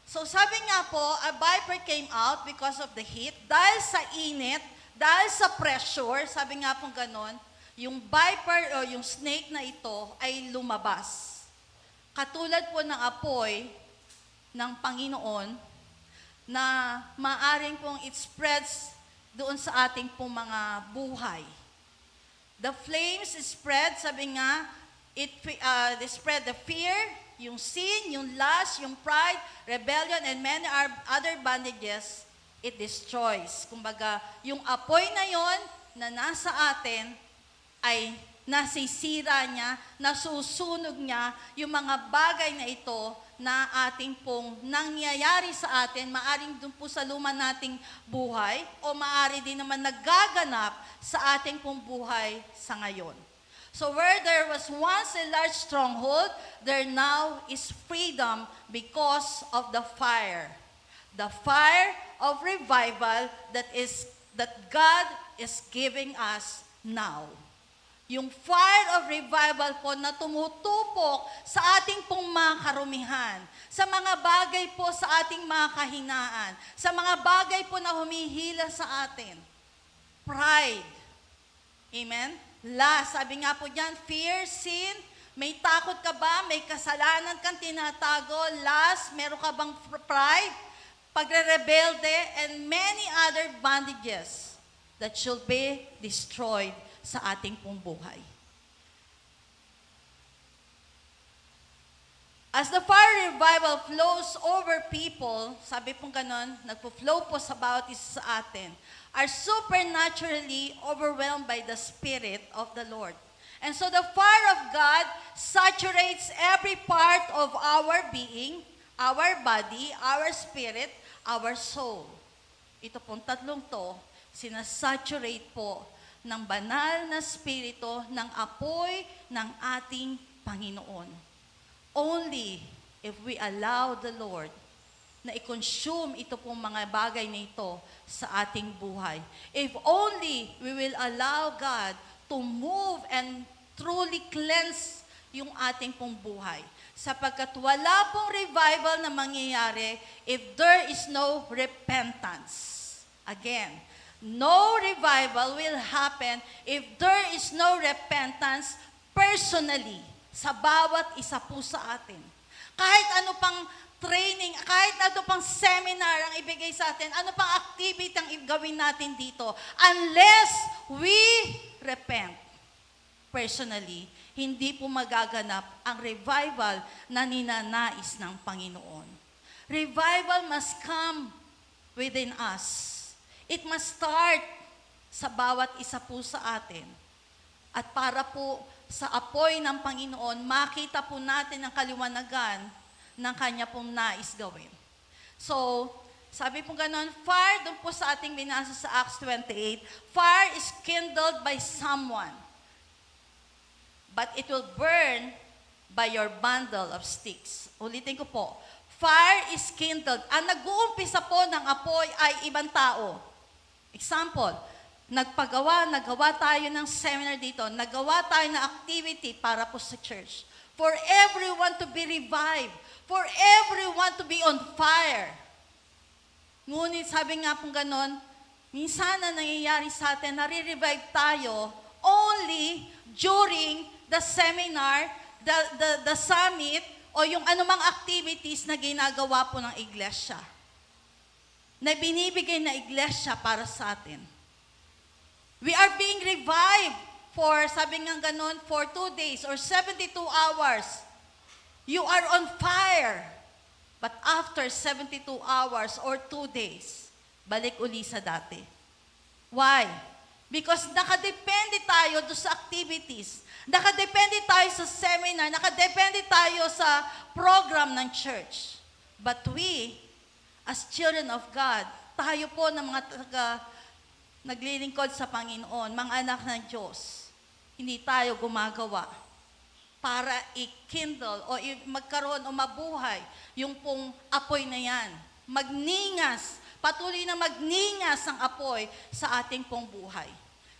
Speaker 3: So sabi nga po, a viper came out because of the heat. Dahil sa init, dahil sa pressure, sabi nga po ganon, yung viper o yung snake na ito ay lumabas. Katulad po ng apoy ng Panginoon na maaring pong it spreads doon sa ating pong mga buhay. The flames spread, sabi nga, they spread the fear, yung sin, yung lust, yung pride, rebellion, and many other bondages, it destroys. Kumbaga, yung apoy na yon na nasa atin, ay nasisira niya, nasusunog niya yung mga bagay na ito na ating pong nangyayari sa atin, maaring dun po sa luma nating buhay o maari din naman nagaganap sa ating pong buhay sa ngayon. So where there was once a large stronghold, there now is freedom because of the fire. The fire of revival that God is giving us now. Yung fire of revival po na tumutupok sa ating pong mga karumihan, sa mga bagay po sa ating mga kahinaan, sa mga bagay po na humihila sa atin. Pride. Amen? Lust. Sabi nga po dyan, fear, sin, may takot ka ba? May kasalanan kang tinatago? Lust, meron ka bang pride? Pagre-rebelde, and many other bondages that should be destroyed sa ating pong buhay. As the fire revival flows over people, sabi pong ganon, nagpo-flow po sa bawat isa sa atin, are supernaturally overwhelmed by the Spirit of the Lord. And so the fire of God saturates every part of our being, our body, our spirit, our soul. Ito pong tatlong to, sinasaturate po ng banal na spirito ng apoy ng ating Panginoon. Only if we allow the Lord na i-consume ito pong mga bagay na ito sa ating buhay. If only we will allow God to move and truly cleanse yung ating pong buhay. Sapagkat wala pong revival na mangyayari if there is no repentance. Again, no revival will happen if there is no repentance personally sa bawat isa po sa atin. Kahit ano pang training, kahit ano pang seminar ang ibigay sa atin, ano pang activity ang gawin natin dito, unless we repent personally, hindi po magaganap ang revival na ninanais ng Panginoon. Revival must come within us. It must start sa bawat isa po sa atin. At para po sa apoy ng Panginoon, makita po natin ang kaliwanagan ng Kanya pong nais gawin. So, sabi po ganon, fire, doon po sa ating binasa sa Acts 28, fire is kindled by someone, but it will burn by your bundle of sticks. Ulitin ko po, fire is kindled. Ang nag-uumpisa po ng apoy ay ibang tao. Example, nagawa tayo ng seminar dito, nagawa tayo ng activity para po sa church. For everyone to be revived, for everyone to be on fire. Ngunit sabi nga pong ganon, minsan na nangyayari sa atin, nare-revive tayo only during the seminar, the summit, o yung anumang activities na ginagawa po ng iglesia. Na binibigay na iglesia para sa atin. We are being revived for, sabi nga ganon, for 2 days or 72 hours. You are on fire. But after 72 hours or 2 days, balik uli sa dati. Why? Because nakadepende tayo do sa activities. Nakadepende tayo sa seminar. Nakadepende tayo sa program ng church. But we, as children of God, tayo po ng mga naglilingkod sa Panginoon, mga anak ng Diyos, hindi tayo gumagawa para i-kindle o magkaroon o mabuhay yung pong apoy na yan. Magningas, patuloy na magningas ang apoy sa ating pong buhay.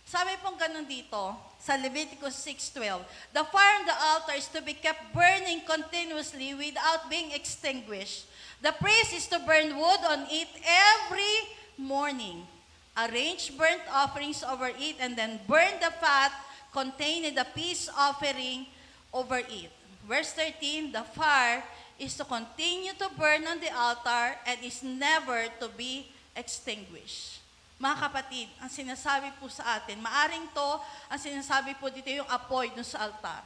Speaker 3: Sabi pong ganun dito, sa Leviticus 6:12, the fire on the altar is to be kept burning continuously without being extinguished. The priest is to burn wood on it every morning. Arrange burnt offerings over it and then burn the fat contained in the peace offering over it. Verse 13, the fire is to continue to burn on the altar and is never to be extinguished. Mga kapatid, ang sinasabi po sa atin, maaring to, ang sinasabi po dito yung apoy dun sa altar.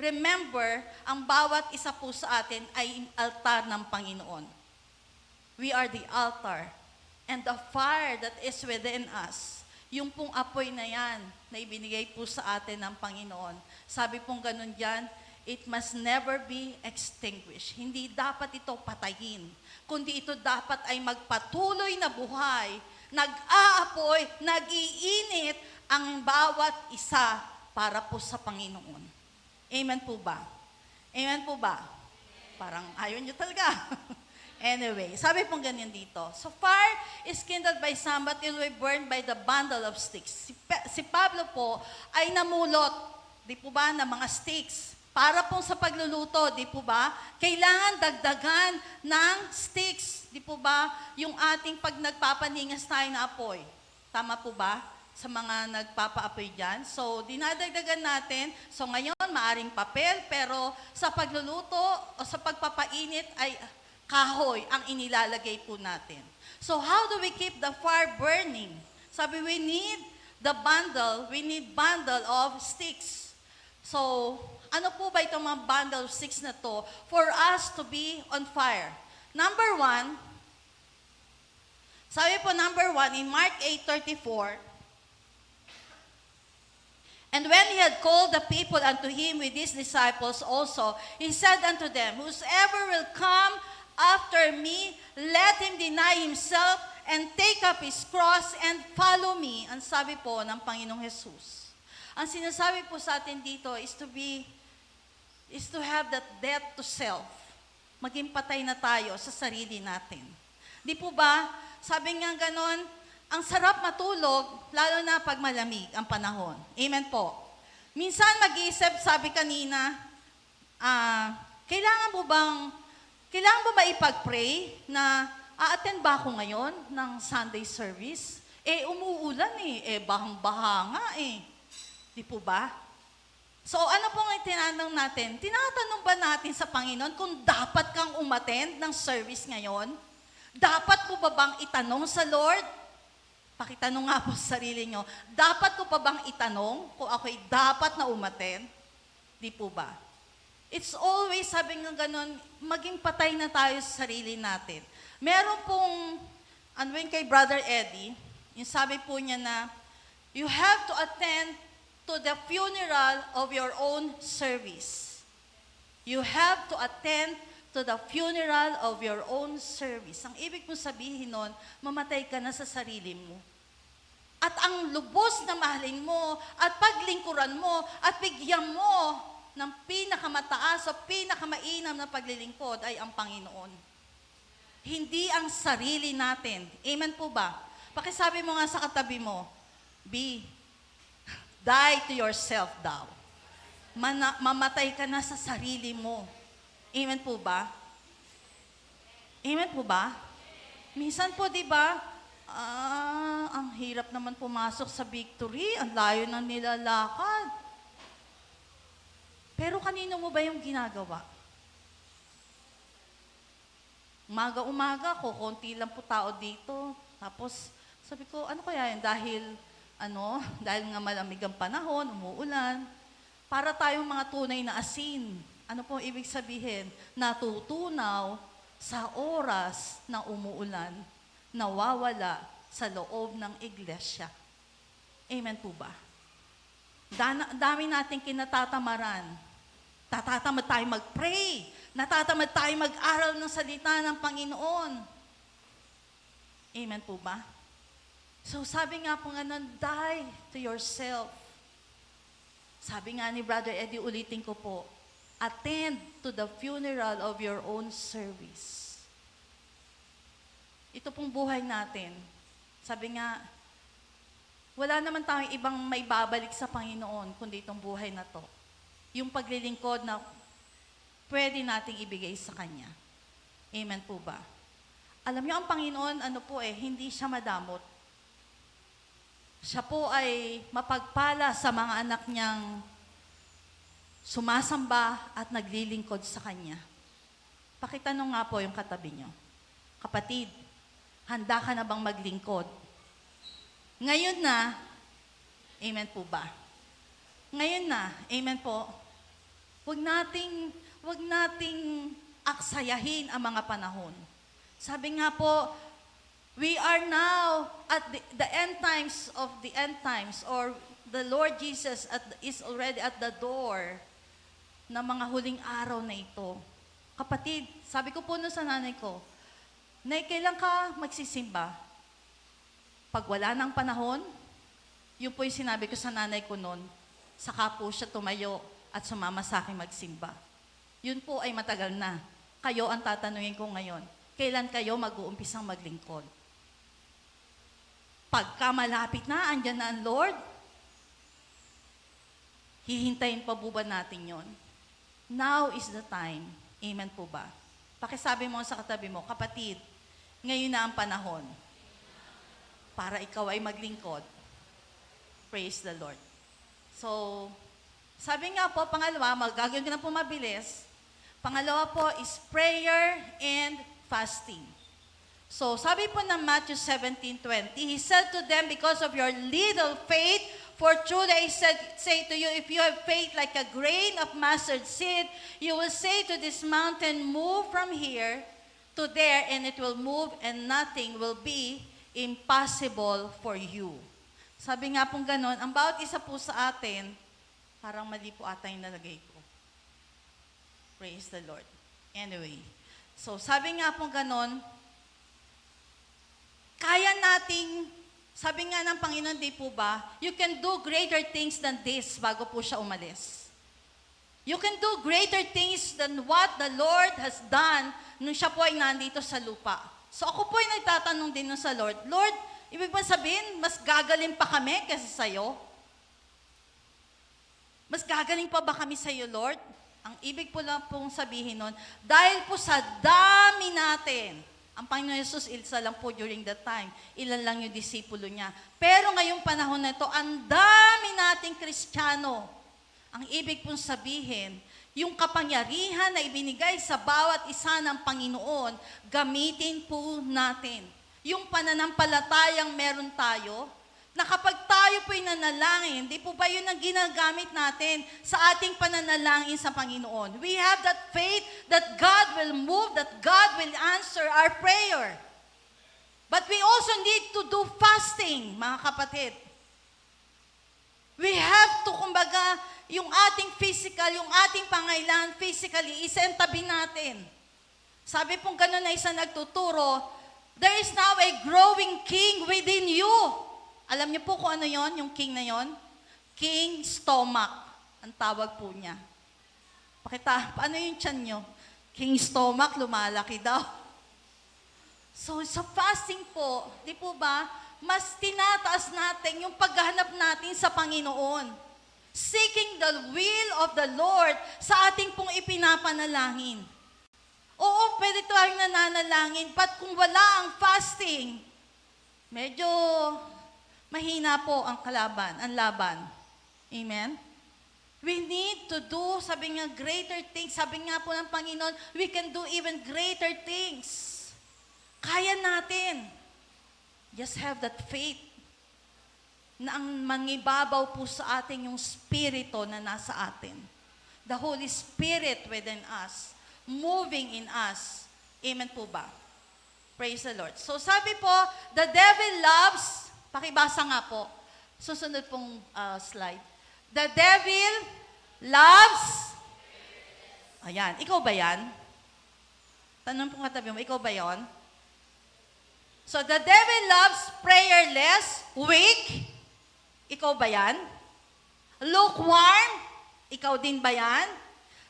Speaker 3: Remember, ang bawat isa po sa atin ay altar ng Panginoon. We are the altar. And the fire that is within us, yung pong apoy na yan, na ibinigay po sa atin ng Panginoon. Sabi pong ganun dyan, it must never be extinguished. Hindi dapat ito patayin, kundi ito dapat ay magpatuloy na buhay, nag-aapoy, nag-iinit ang bawat isa para po sa Panginoon. Amen po ba? Amen po ba? Parang ayaw nyo talaga. Anyway, sabi pong ganyan dito. So fire is kindled by some, but it will be burned by the bundle of sticks. Si Pablo po ay namulot, di po ba, ng mga sticks. Para pong sa pagluluto, di po ba, kailangan dagdagan ng sticks. Di po ba, yung ating pag nagpapaningas tayo na apoy. Tama po ba? Sa mga nagpapaapoy dyan. So, dinadagdagan natin. So, ngayon, maaring papel, pero sa pagluluto o sa pagpapainit ay kahoy ang inilalagay po natin. So how do we keep the fire burning? Sabi, we need bundle of sticks. So, ano po ba itong mga bundle of sticks na to for us to be on fire? Number 1, sabi po number 1 in Mark 8:34, And when he had called the people unto him with his disciples also, he said unto them, Whosoever will come after me, let him deny himself and take up his cross and follow me. Ang sabi po ng Panginoong Jesus. Ang sinasabi po sa atin dito is to have that death to self. Maging patay na tayo sa sarili natin. Di po ba? Sabi nga ganon, ang sarap matulog, lalo na pag malamig ang panahon. Amen po. Minsan mag-iisip, sabi kanina, kailangan mo ba ipag-pray na a-attend ba ako ngayon ng Sunday service? Umuulan bahang-baha nga Di po ba? So ano po ang tinanong natin? Tinatanong ba natin sa Panginoon kung dapat kang umattend ng service ngayon? Dapat mo ba bang itanong sa Lord? Pakitanong nga po sa sarili nyo, dapat ko pa bang itanong kung ako'y dapat na umattend? Di po ba? It's always, sabi nga ganun, maging patay na tayo sa sarili natin. Meron pong, yung kay Brother Eddie, yung sabi po niya na, you have to attend to the funeral of your own service. You have to attend to the funeral of your own service. Ang ibig mo sabihin nun, mamatay ka na sa sarili mo. At ang lubos na mahalin mo, at paglingkuran mo, at bigyan mo ng pinakamataas o pinakamainam na paglilingkod ay ang Panginoon. Hindi ang sarili natin. Amen po ba? Pakisabi mo nga sa katabi mo, die to yourself daw. Mamatay ka na sa sarili mo. Amen po ba? Amen po ba? Minsan po, di ba, ang hirap naman pumasok sa victory, ang layo ng nilalakad. Pero kanino mo ba yung ginagawa? Umaga-umaga ko, konti lang po tao dito. Tapos, sabi ko, ano kaya yun? Dahil nga malamig ang panahon, umuulan, para tayong mga tunay na asin. Ano po ibig sabihin? Natutunaw sa oras na umuulan, nawawala sa loob ng iglesia. Amen po ba? Dami nating kinatatamaran. Natatamad tayo mag-pray. Natatamad tayo mag-aral ng salita ng Panginoon. Amen po ba? So sabi nga po nga die to yourself. Sabi nga ni Brother Eddie, ulitin ko po, attend to the funeral of your own service. Ito pong buhay natin. Sabi nga, wala naman tayong ibang may babalik sa Panginoon kundi itong buhay na to. Yung paglilingkod na pwede nating ibigay sa Kanya. Amen po ba? Alam niyo, ang Panginoon, hindi siya madamot. Siya po ay mapagpala sa mga anak niyang sumasamba at naglilingkod sa Kanya. Pakitanong nga po yung katabi niyo. Kapatid, handa ka na bang maglingkod? Ngayon na, amen po ba? Ngayon na, amen po. Huwag nating aksayahin ang mga panahon. Sabi nga po, we are now at the end times of the end times, or the Lord Jesus is already at the door ng mga huling araw na ito. Kapatid, sabi ko po nun sa nanay ko, Nay, kailan ka magsisimba? Pag wala ng panahon, yun po yung sinabi ko sa nanay ko noon, saka po siya tumayo at sumama sa akin magsimba. Yun po ay matagal na. Kayo ang tatanungin ko ngayon, kailan kayo mag-uumpisang maglingkod? Pagka malapit na, andyan na ang Lord, hihintayin pa po ba natin yon? Now is the time. Amen po ba? Pakisabi mo sa katabi mo, kapatid, ngayon na ang panahon para ikaw ay maglingkod. Praise the Lord. So, sabi nga po, pangalawa, gagawin ko na po mabilis. Pangalawa po is prayer and fasting. So, sabi po ng Matthew 17:20, He said to them, because of your little faith, for truly I say to you, if you have faith like a grain of mustard seed, you will say to this mountain, move from here to there, and it will move, and nothing will be impossible for you. Sabi nga pong ganon, ang bawat isa po sa atin, parang mali po ata yung nalagay ko. Praise the Lord. Anyway, so sabi nga pong ganon, kaya nating, sabi nga ng Panginoon, di po ba, you can do greater things than this bago po siya umalis. You can do greater things than what the Lord has done nung siya po ay nandito sa lupa. So ako po ay nagtatanong din sa Lord, Lord, ibig ba sabihin, mas gagaling pa kami kaysa sa'yo? Mas gagaling pa ba kami sa'yo, Lord? Ang ibig po lang pong sabihin nun, dahil po sa dami natin, ang Panginoon Jesus, isa lang po during that time, ilan lang yung disipulo niya. Pero ngayong panahon na ito, ang dami nating Kristiyano. Ang ibig pong sabihin, yung kapangyarihan na ibinigay sa bawat isa ng Panginoon, gamitin po natin. Yung pananampalatayang meron tayo, na kapag tayo po'y nanalangin, di po ba yun ang ginagamit natin sa ating pananalangin sa Panginoon? We have that faith that God will move, that God will answer our prayer. But we also need to do fasting, mga kapatid. We have to, kumbaga, yung ating physical, yung ating pangailangan physically, isentabi natin. Sabi pong gano'n na isa nagtuturo, there is now a growing king within you. Alam niyo po kung ano yon, yung king na yon? King stomach, ang tawag po niya. Pakita, paano yung tiyan niyo? King stomach, lumalaki daw. So, sa fasting po, di po ba, mas tinataas natin yung paghahanap natin sa Panginoon. Seeking the will of the Lord sa ating pong ipinapanalangin. Oo, pwede tayong nananalangin, but kung wala ang fasting, medyo mahina po ang laban. Amen? We need to do, sabi nga, greater things. Sabi nga po ng Panginoon, we can do even greater things. Kaya natin. Just have that faith na ang mangibabaw po sa atin yung Spirito na nasa atin. The Holy Spirit within us, moving in us. Amen po ba? Praise the Lord. So sabi po, the devil loves, pakibasa nga po. Susunod pong slide. The devil loves, ayan, ikaw ba yan? Tanong pong katabi mo, ikaw ba yon? So the devil loves prayerless, weak, ikaw ba yan? Lukewarm, ikaw din ba yan?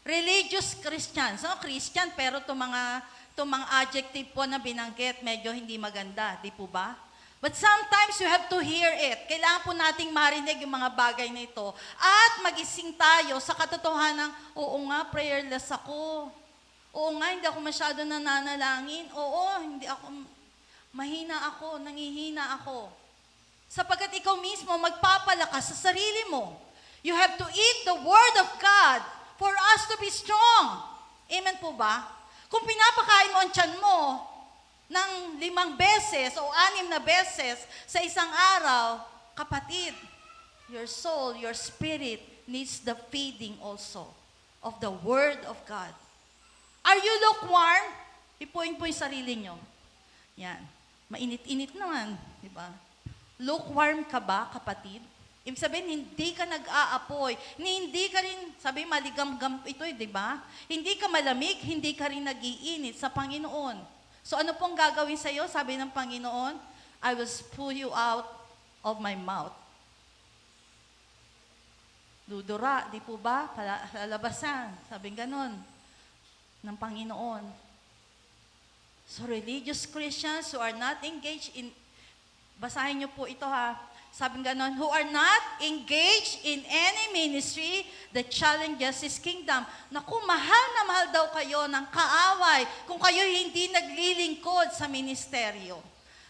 Speaker 3: Religious Christian. So Christian, pero itong mga adjective po na binanggit, medyo hindi maganda, di po ba? But sometimes you have to hear it. Kailangan po nating marinig yung mga bagay na ito. At magising tayo sa katotohanan, oo nga, prayerless ako. Oo nga, hindi ako masyado nananalangin. Oo, hindi ako, mahina ako, nangihina ako. Sapagkat ikaw mismo magpapalakas sa sarili mo. You have to eat the Word of God for us to be strong. Amen po ba? Kung pinapakain mo ang tiyan mo, ng 5 beses o 6 na beses sa isang araw, kapatid, your soul, your spirit needs the feeding also of the Word of God. Are you lukewarm? Ipuin po yung sarili nyo. Yan. Mainit-init naman. Diba? Lukewarm ka ba, kapatid? Ibig sabihin, hindi ka nag-aapoy. Hindi ka rin, sabi, maligam-gam ito, di ba? Hindi ka malamig, hindi ka rin nag-iinit sa Panginoon. So ano pong gagawin sa iyo? Sabi ng Panginoon, I will spew you out of my mouth. Dudura, di po ba? Lalabasan. Sabi ganon ng Panginoon. So religious Christians who are not engaged in, basahin niyo po ito ha, sabi ganon, who are not engaged in any ministry that challenges His kingdom. Naku, mahal na mahal daw kayo ng kaaway kung kayo hindi naglilingkod sa ministeryo.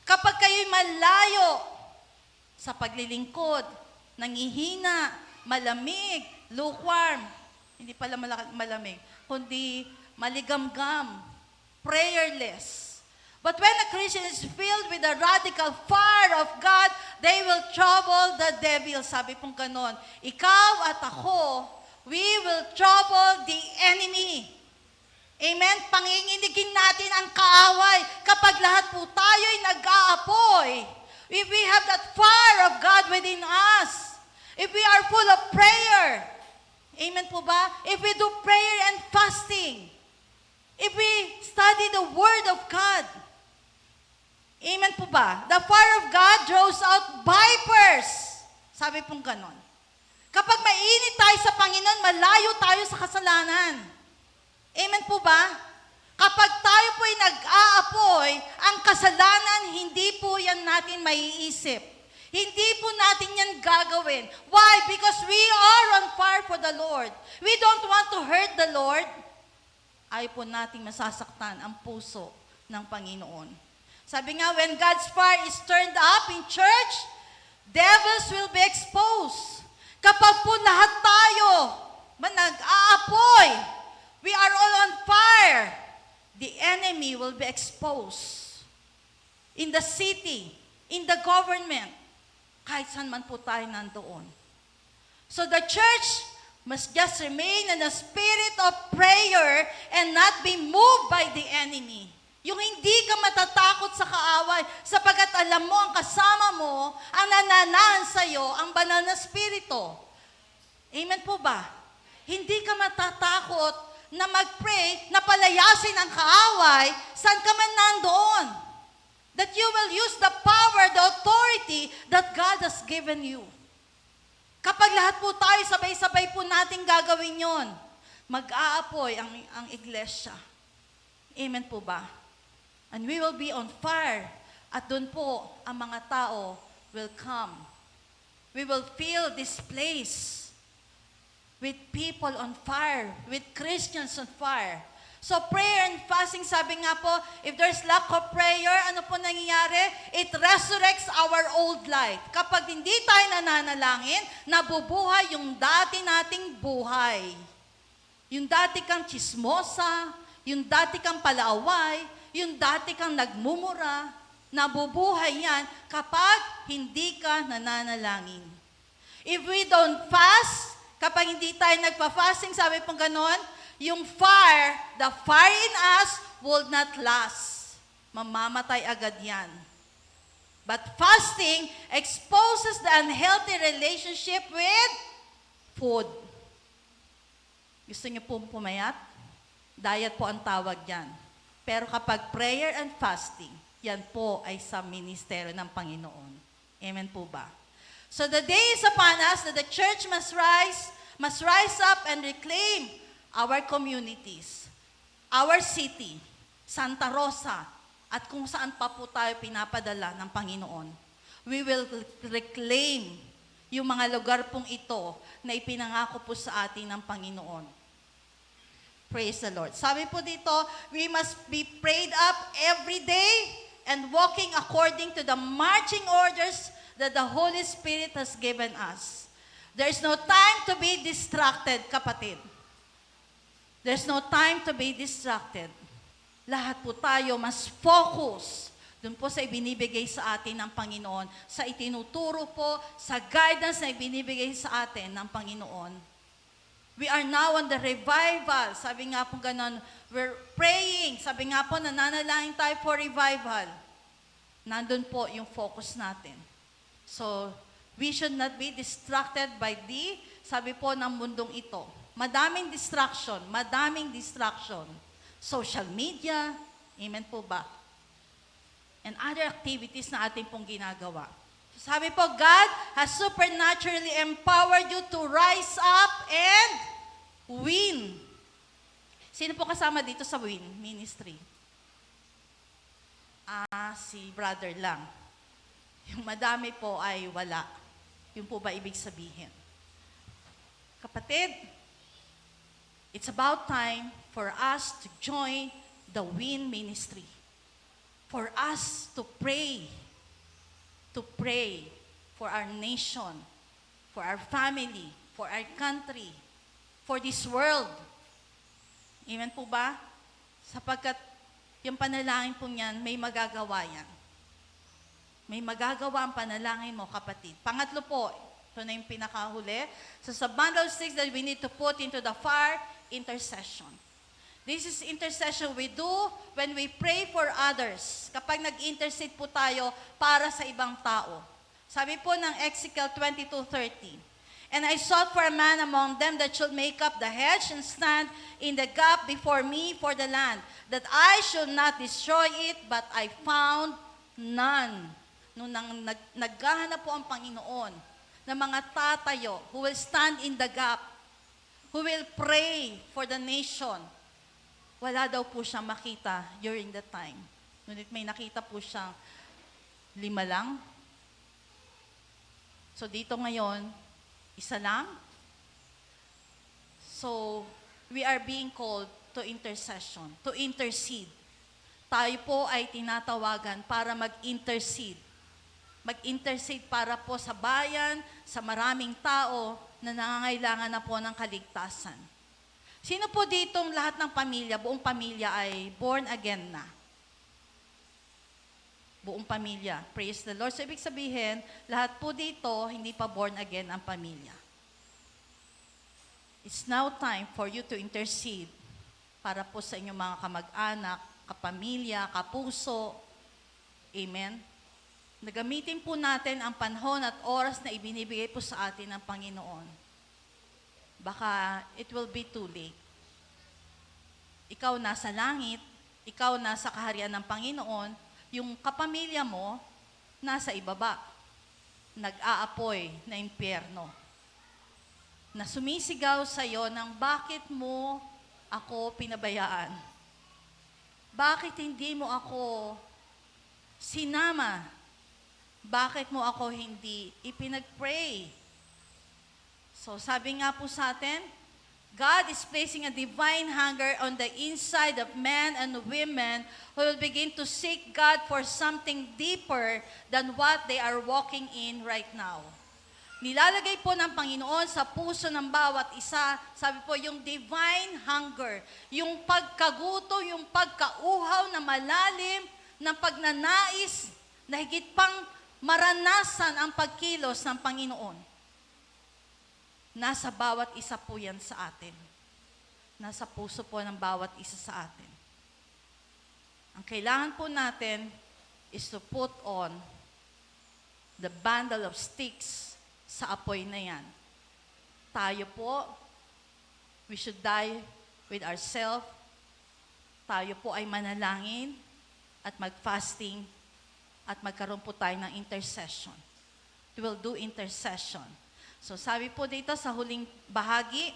Speaker 3: Kapag kayo'y malayo sa paglilingkod, nangihina, malamig, lukewarm, hindi pala malamig, kundi maligamgam, prayerless. But when a Christian is filled with the radical fire of God, they will trouble the devil. Sabi pong ganon, ikaw at ako, we will trouble the enemy. Amen? Panginginigin natin ang kaaway kapag lahat po tayo'y nag-aapoy. if we have that fire of God within us, if we are full of prayer, amen po ba? If we do prayer and fasting, if we study the Word of God, amen po ba? The fire of God draws out vipers. Sabi pong ganon. Kapag mainit tayo sa Panginoon, malayo tayo sa kasalanan. Amen po ba? Kapag tayo po'y nag-aapoy, ang kasalanan, hindi po yan natin maiisip. Hindi po natin yan gagawin. Why? Because we are on fire for the Lord. We don't want to hurt the Lord. Ayaw po nating masasaktan ang puso ng Panginoon. Sabi nga, when God's fire is turned up in church, devils will be exposed. Kapag po lahat tayo nag-aapoy, we are all on fire, the enemy will be exposed. In the city, in the government, kahit saan man po tayo nandoon. So the church must just remain in a spirit of prayer and not be moved by the enemy. Yung hindi ka matatakot sa kaaway, sapagkat alam mo ang kasama mo, ang nananahan sa'yo, ang banal na spirito. Amen po ba? Hindi ka matatakot na mag-pray, na palayasin ang kaaway, saan ka man nandoon. That you will use the power, the authority that God has given you. Kapag lahat po tayo, sabay-sabay po natin gagawin yon, mag-aapoy ang iglesia. Amen po ba? And we will be on fire. At doon po, ang mga tao will come. We will fill this place with people on fire, with Christians on fire. So prayer and fasting, sabi nga po, if there's lack of prayer, ano po nangyayari? It resurrects our old life. Kapag hindi tayo nananalangin, nabubuhay yung dati nating buhay. Yung dati kang chismosa, yung dati kang palaaway, yung dati kang nagmumura, nabubuhay yan kapag hindi ka nananalangin. If we don't fast, kapag hindi tayo nagpa-fasting, sabi pong ganon, yung fire, the fire in us will not last. Mamamatay agad yan. But fasting exposes the unhealthy relationship with food. Gusto niyo po pumayat? Diet po ang tawag yan. Pero kapag prayer and fasting, yan po ay sa ministeryo ng Panginoon. Amen po ba? So the day is upon us that the church must rise up and reclaim our communities, our city, Santa Rosa, at kung saan pa po tayo pinapadala ng Panginoon. We will reclaim yung mga lugar pong ito na ipinangako po sa atin ng Panginoon. Praise the Lord. Sabi po dito, we must be prayed up every day and walking according to the marching orders that the Holy Spirit has given us. There's no time to be distracted, kapatid. There's no time to be distracted. Lahat po tayo mas focus dun po sa ibinibigay sa atin ng Panginoon, sa itinuturo po, sa guidance na ibinibigay sa atin ng Panginoon. We are now on the revival. Sabi nga po ganon, we're praying. Sabi nga po, nananalangin tayo for revival. Nandun po yung focus natin. So, we should not be distracted by sabi po ng mundong ito. Madaming distraction. Social media, amen po ba? And other activities na ating pong ginagawa. Sabi po, God has supernaturally empowered you to rise up and win. Sino po kasama dito sa win ministry? Si brother lang. Yung madami po ay wala. Yun po ba ibig sabihin? Kapatid, it's about time for us to join the WIN ministry. For us to pray for our nation, for our family, for our country, for this world. Amen po ba? Sapagkat yung panalangin po niyan, may magagawa yan. May magagawa ang panalangin mo, kapatid. Pangatlo po, ito na yung pinakahuli. So sa bundle 6 that we need to put into the fire, intercession. This is intercession we do when we pray for others. Kapag nag-intercede po tayo para sa ibang tao. Sabi po ng Ezekiel 22:30, "And I sought for a man among them that should make up the hedge and stand in the gap before me for the land, that I should not destroy it, but I found none." Nung naghahanap po ang Panginoon ng mga tatayo who will stand in the gap, who will pray for the nation, wala daw po siyang makita during that time. Ngunit may nakita po siyang 5 lang. So dito ngayon, 1 lang. So, we are being called to intercession, to intercede. Tayo po ay tinatawagan para mag-intercede. Mag-intercede para po sa bayan, sa maraming tao na nangangailangan na po ng kaligtasan. Sino po ditong lahat ng pamilya, buong pamilya ay born again na? Buong pamilya. Praise the Lord. So, ibig sabihin, lahat po dito, hindi pa born again ang pamilya. It's now time for you to intercede para po sa inyong mga kamag-anak, kapamilya, kapuso. Amen? Nagamitin po natin ang panahon at oras na ibinibigay po sa atin ng Panginoon. Baka it will be too late. Ikaw nasa langit, ikaw nasa kaharian ng Panginoon, yung kapamilya mo nasa ibaba, nag-aapoy na impyerno, na sumisigaw sa iyo ng bakit mo ako pinabayaan? Bakit hindi mo ako sinama? Bakit mo ako hindi ipinag-pray? So sabi nga po sa atin, God is placing a divine hunger on the inside of men and women who will begin to seek God for something deeper than what they are walking in right now. Nilalagay po ng Panginoon sa puso ng bawat isa, sabi po, yung divine hunger, yung pagkaguto, yung pagkauhaw na malalim, ng pagnanais na higit pang maranasan ang pagkilos ng Panginoon. Nasa bawat isa po yan sa atin. Nasa puso po ng bawat isa sa atin. Ang kailangan po natin is to put on the bundle of sticks sa apoy na yan. Tayo po, we should die with ourselves. Tayo po ay manalangin at mag-fasting at magkaroon po tayo ng intercession. We will do intercession. So sabi po dito sa huling bahagi,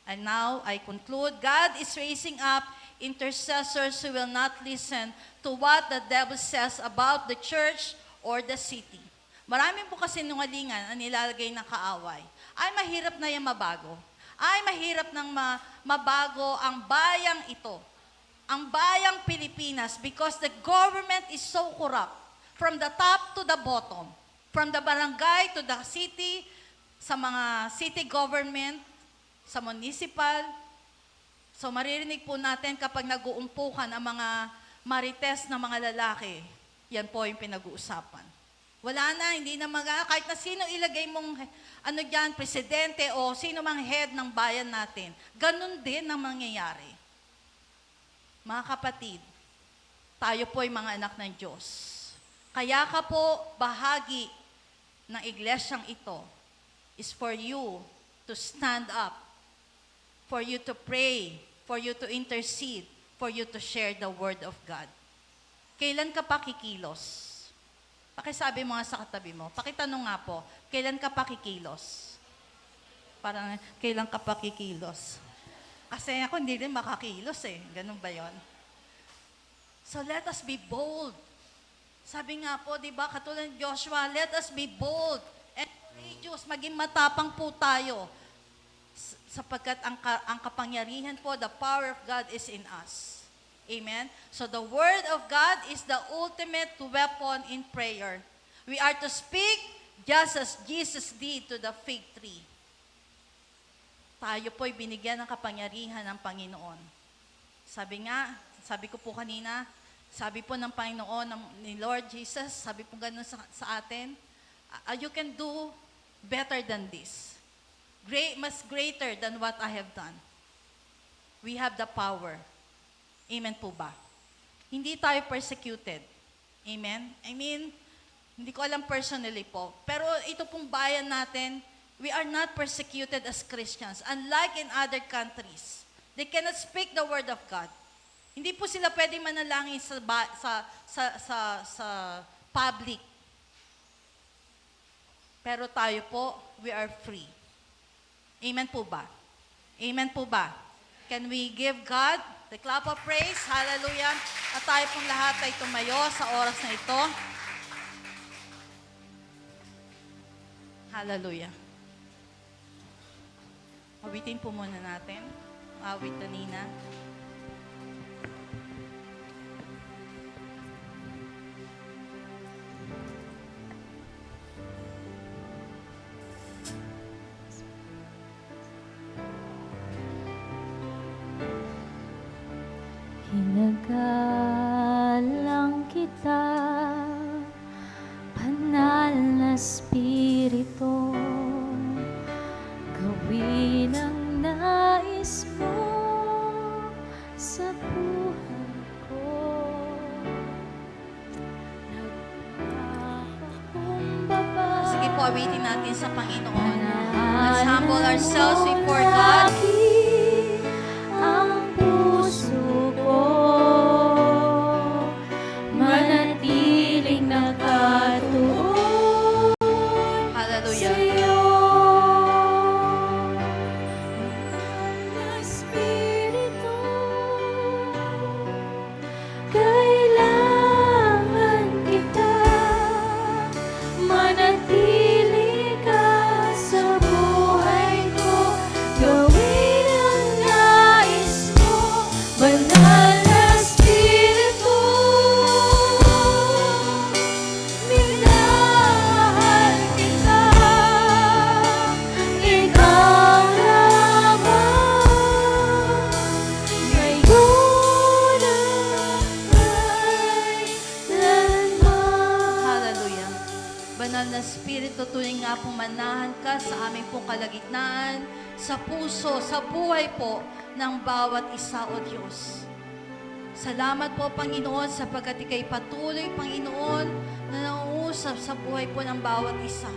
Speaker 3: and now I conclude, God is raising up intercessors who will not listen to what the devil says about the church or the city. Marami po kasi nungalingan ang nilalagay ng kaaway. Ay, mahirap na yan mabago. Ay, mahirap nang mabago ang bayang ito. Ang bayang Pilipinas, because the government is so corrupt. From the top to the bottom. From the barangay to the city, sa mga city government, sa municipal. So maririnig po natin kapag nag-uumpukan ang mga marites na mga lalaki, yan po yung pinag-uusapan. Wala na, hindi na kahit na sino ilagay mong presidente o sino mang head ng bayan natin, ganun din ang mangyayari. Mga kapatid, tayo po ay mga anak ng Diyos. Kaya ka po bahagi ng iglesyang ito is for you to stand up, for you to pray, for you to intercede, for you to share the Word of God. Kailan ka pa kikilos? Pakisabi mo nga sa katabi mo. Pakitanong nga po, kailan ka pa kikilos? Parang, kailan ka pa kikilos? Kasi ako hindi rin makakilos eh. Ganun ba yon? So let us be bold. Sabi nga po, di ba, katulad ni Joshua, let us be bold and courageous. Maging matapang po tayo. Sapagkat ang kapangyarihan po, the power of God is in us. Amen? So the Word of God is the ultimate weapon in prayer. We are to speak just as Jesus did to the fig tree. Tayo po'y binigyan ng kapangyarihan ng Panginoon. Sabi ko po kanina, sabi po ng Panginoon, ni Lord Jesus, sabi po ganun sa atin, you can do better than this. Mas greater than what I have done. We have the power. Amen po ba? Hindi tayo persecuted. Amen? I mean, hindi ko alam personally po. Pero ito pong bayan natin, we are not persecuted as Christians. Unlike in other countries, they cannot speak the word of God. Hindi po sila pwedeng manalangin sa public. Pero tayo po, we are free. Amen po ba? Amen po ba? Can we give God the clap of praise? Hallelujah. At tayo pong lahat ay tumayo sa oras na ito. Hallelujah. Awitin po muna natin. Awit na Nina.
Speaker 2: Hinagalang kita, banal na Espiritu, gawin ang nais mo sa buhay ko. Nagpapakumbaba.
Speaker 3: Sige po, awitin natin sa Panginoon. Let's humble ourselves before God.
Speaker 2: Ang puso ko, manatiling nakatuon
Speaker 3: Hallelujah.
Speaker 2: sa'yo. Ang Espiritu, kailangan kita, manatili ka sa buhay ko, gawin ang nais mo, banal na Espiritu. Minahal kita, ikaw lamang, ngayon at kailanman.
Speaker 3: Hallelujah. Banal na Espiritu, tuloy nga pong manahan ka sa aming pong kalagitnaan, sa puso, sa buhay po ng bawat isa, O Diyos. Salamat po, Panginoon, sapagkat ikay patuloy, Panginoon, na nauusap sa buhay po ng bawat isa.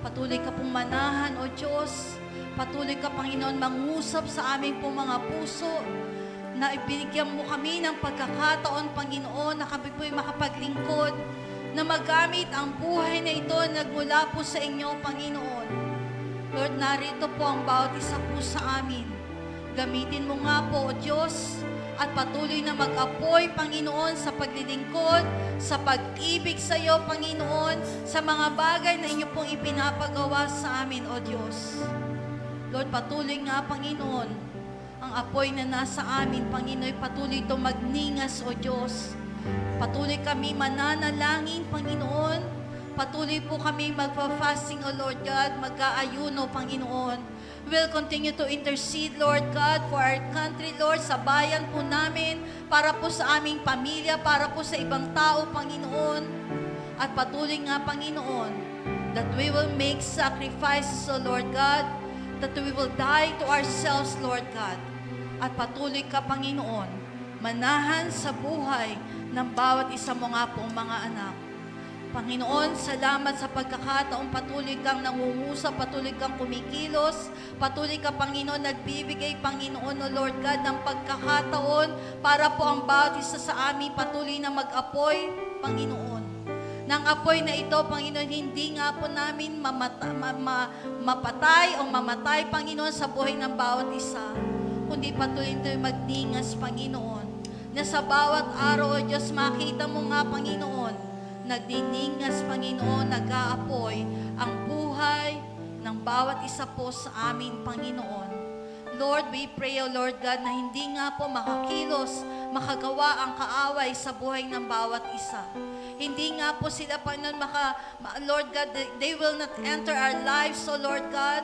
Speaker 3: Patuloy ka pong manahan, O Diyos. Patuloy ka, Panginoon, mangusap sa aming pong mga puso, na ibinigyan mo kami ng pagkakataon, Panginoon, na kami po'y makapaglingkod, na magamit ang buhay na ito nagmula po sa inyo, Panginoon. Lord, narito po ang bawat isa po sa amin. Gamitin mo nga po, O Diyos, at patuloy na mag-apoy, Panginoon, sa paglilingkod, sa pag-ibig sa iyo, Panginoon, sa mga bagay na inyo pong ipinapagawa sa amin, O Diyos. Lord, patuloy nga, Panginoon, ang apoy na nasa amin, Panginoon, patuloy ito magningas, O Diyos. Patuloy kami mananalangin, Panginoon. Patuloy po kami magpa-fasting, O Lord God, mag-aayuno, Panginoon. We'll continue to intercede, Lord God, for our country, Lord, sa bayan po namin, para po sa aming pamilya, para po sa ibang tao, Panginoon. At patuloy nga, Panginoon, that we will make sacrifices, O Lord God, that we will die to ourselves, Lord God. At patuloy ka, Panginoon, manahan sa buhay ng bawat isa mo nga pong mga anak. Panginoon, salamat sa pagkakataong patuloy kang nangungusap, patuloy kang kumikilos, patuloy ka, Panginoon, nagbibigay, Panginoon, O Lord God, ng pagkakataon para po ang bawat isa sa amin patuloy na mag-apoy, Panginoon. Nang apoy na ito, Panginoon, hindi nga po namin mapatay o mamatay, Panginoon, sa buhay ng bawat isa, kundi patuloy ito magningas, Panginoon, na sa bawat araw, O Diyos, makita mo nga, Panginoon, nagdiningas, Panginoon, nag-aapoy ang buhay ng bawat isa po sa amin, Panginoon. Lord, we pray, O Lord God, na hindi nga po makakilos, makagawa ang kaaway sa buhay ng bawat isa. Hindi nga po sila, Panginoon, Lord God, they will not enter our lives, O Lord God,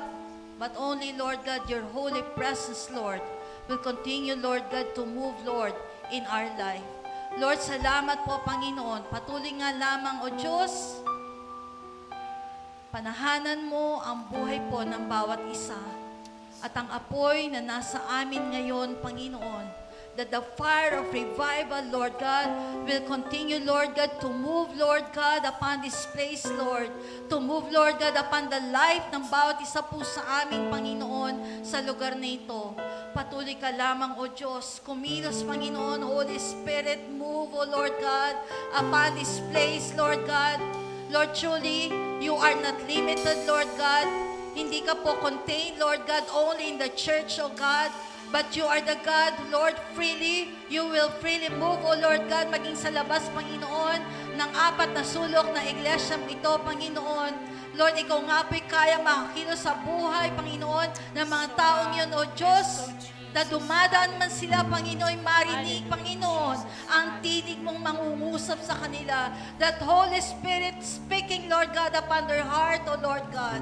Speaker 3: but only, Lord God, your holy presence, Lord, will continue, Lord God, to move, Lord, in our life. Lord, salamat po, Panginoon. Patuloy nga lamang, O Diyos, panahanan mo ang buhay po ng bawat isa. At ang apoy na nasa amin ngayon, Panginoon, that the fire of revival, Lord God, will continue, Lord God, to move, Lord God, upon this place, Lord. To move, Lord God, upon the life ng bawat isa po sa aming Panginoon sa lugar na ito. Patuloy ka lamang, O Diyos. Kumilos, Panginoon, Holy Spirit, move, O Lord God, upon this place, Lord God. Lord, truly, you are not limited, Lord God. Hindi ka po contained, Lord God, only in the church, O God. But you are the God, Lord, freely. You will freely move, O Lord God, maging sa labas, Panginoon, ng 4 na sulok na iglesia ito, Panginoon. Lord, ikaw nga po'y kaya makakilos sa buhay, Panginoon, ng mga taong yun, O Diyos, na dumadaan man sila, Panginoon, marinig, Panginoon, ang tinig mong mangungusap sa kanila. That Holy Spirit speaking, Lord God, upon their heart, O Lord God.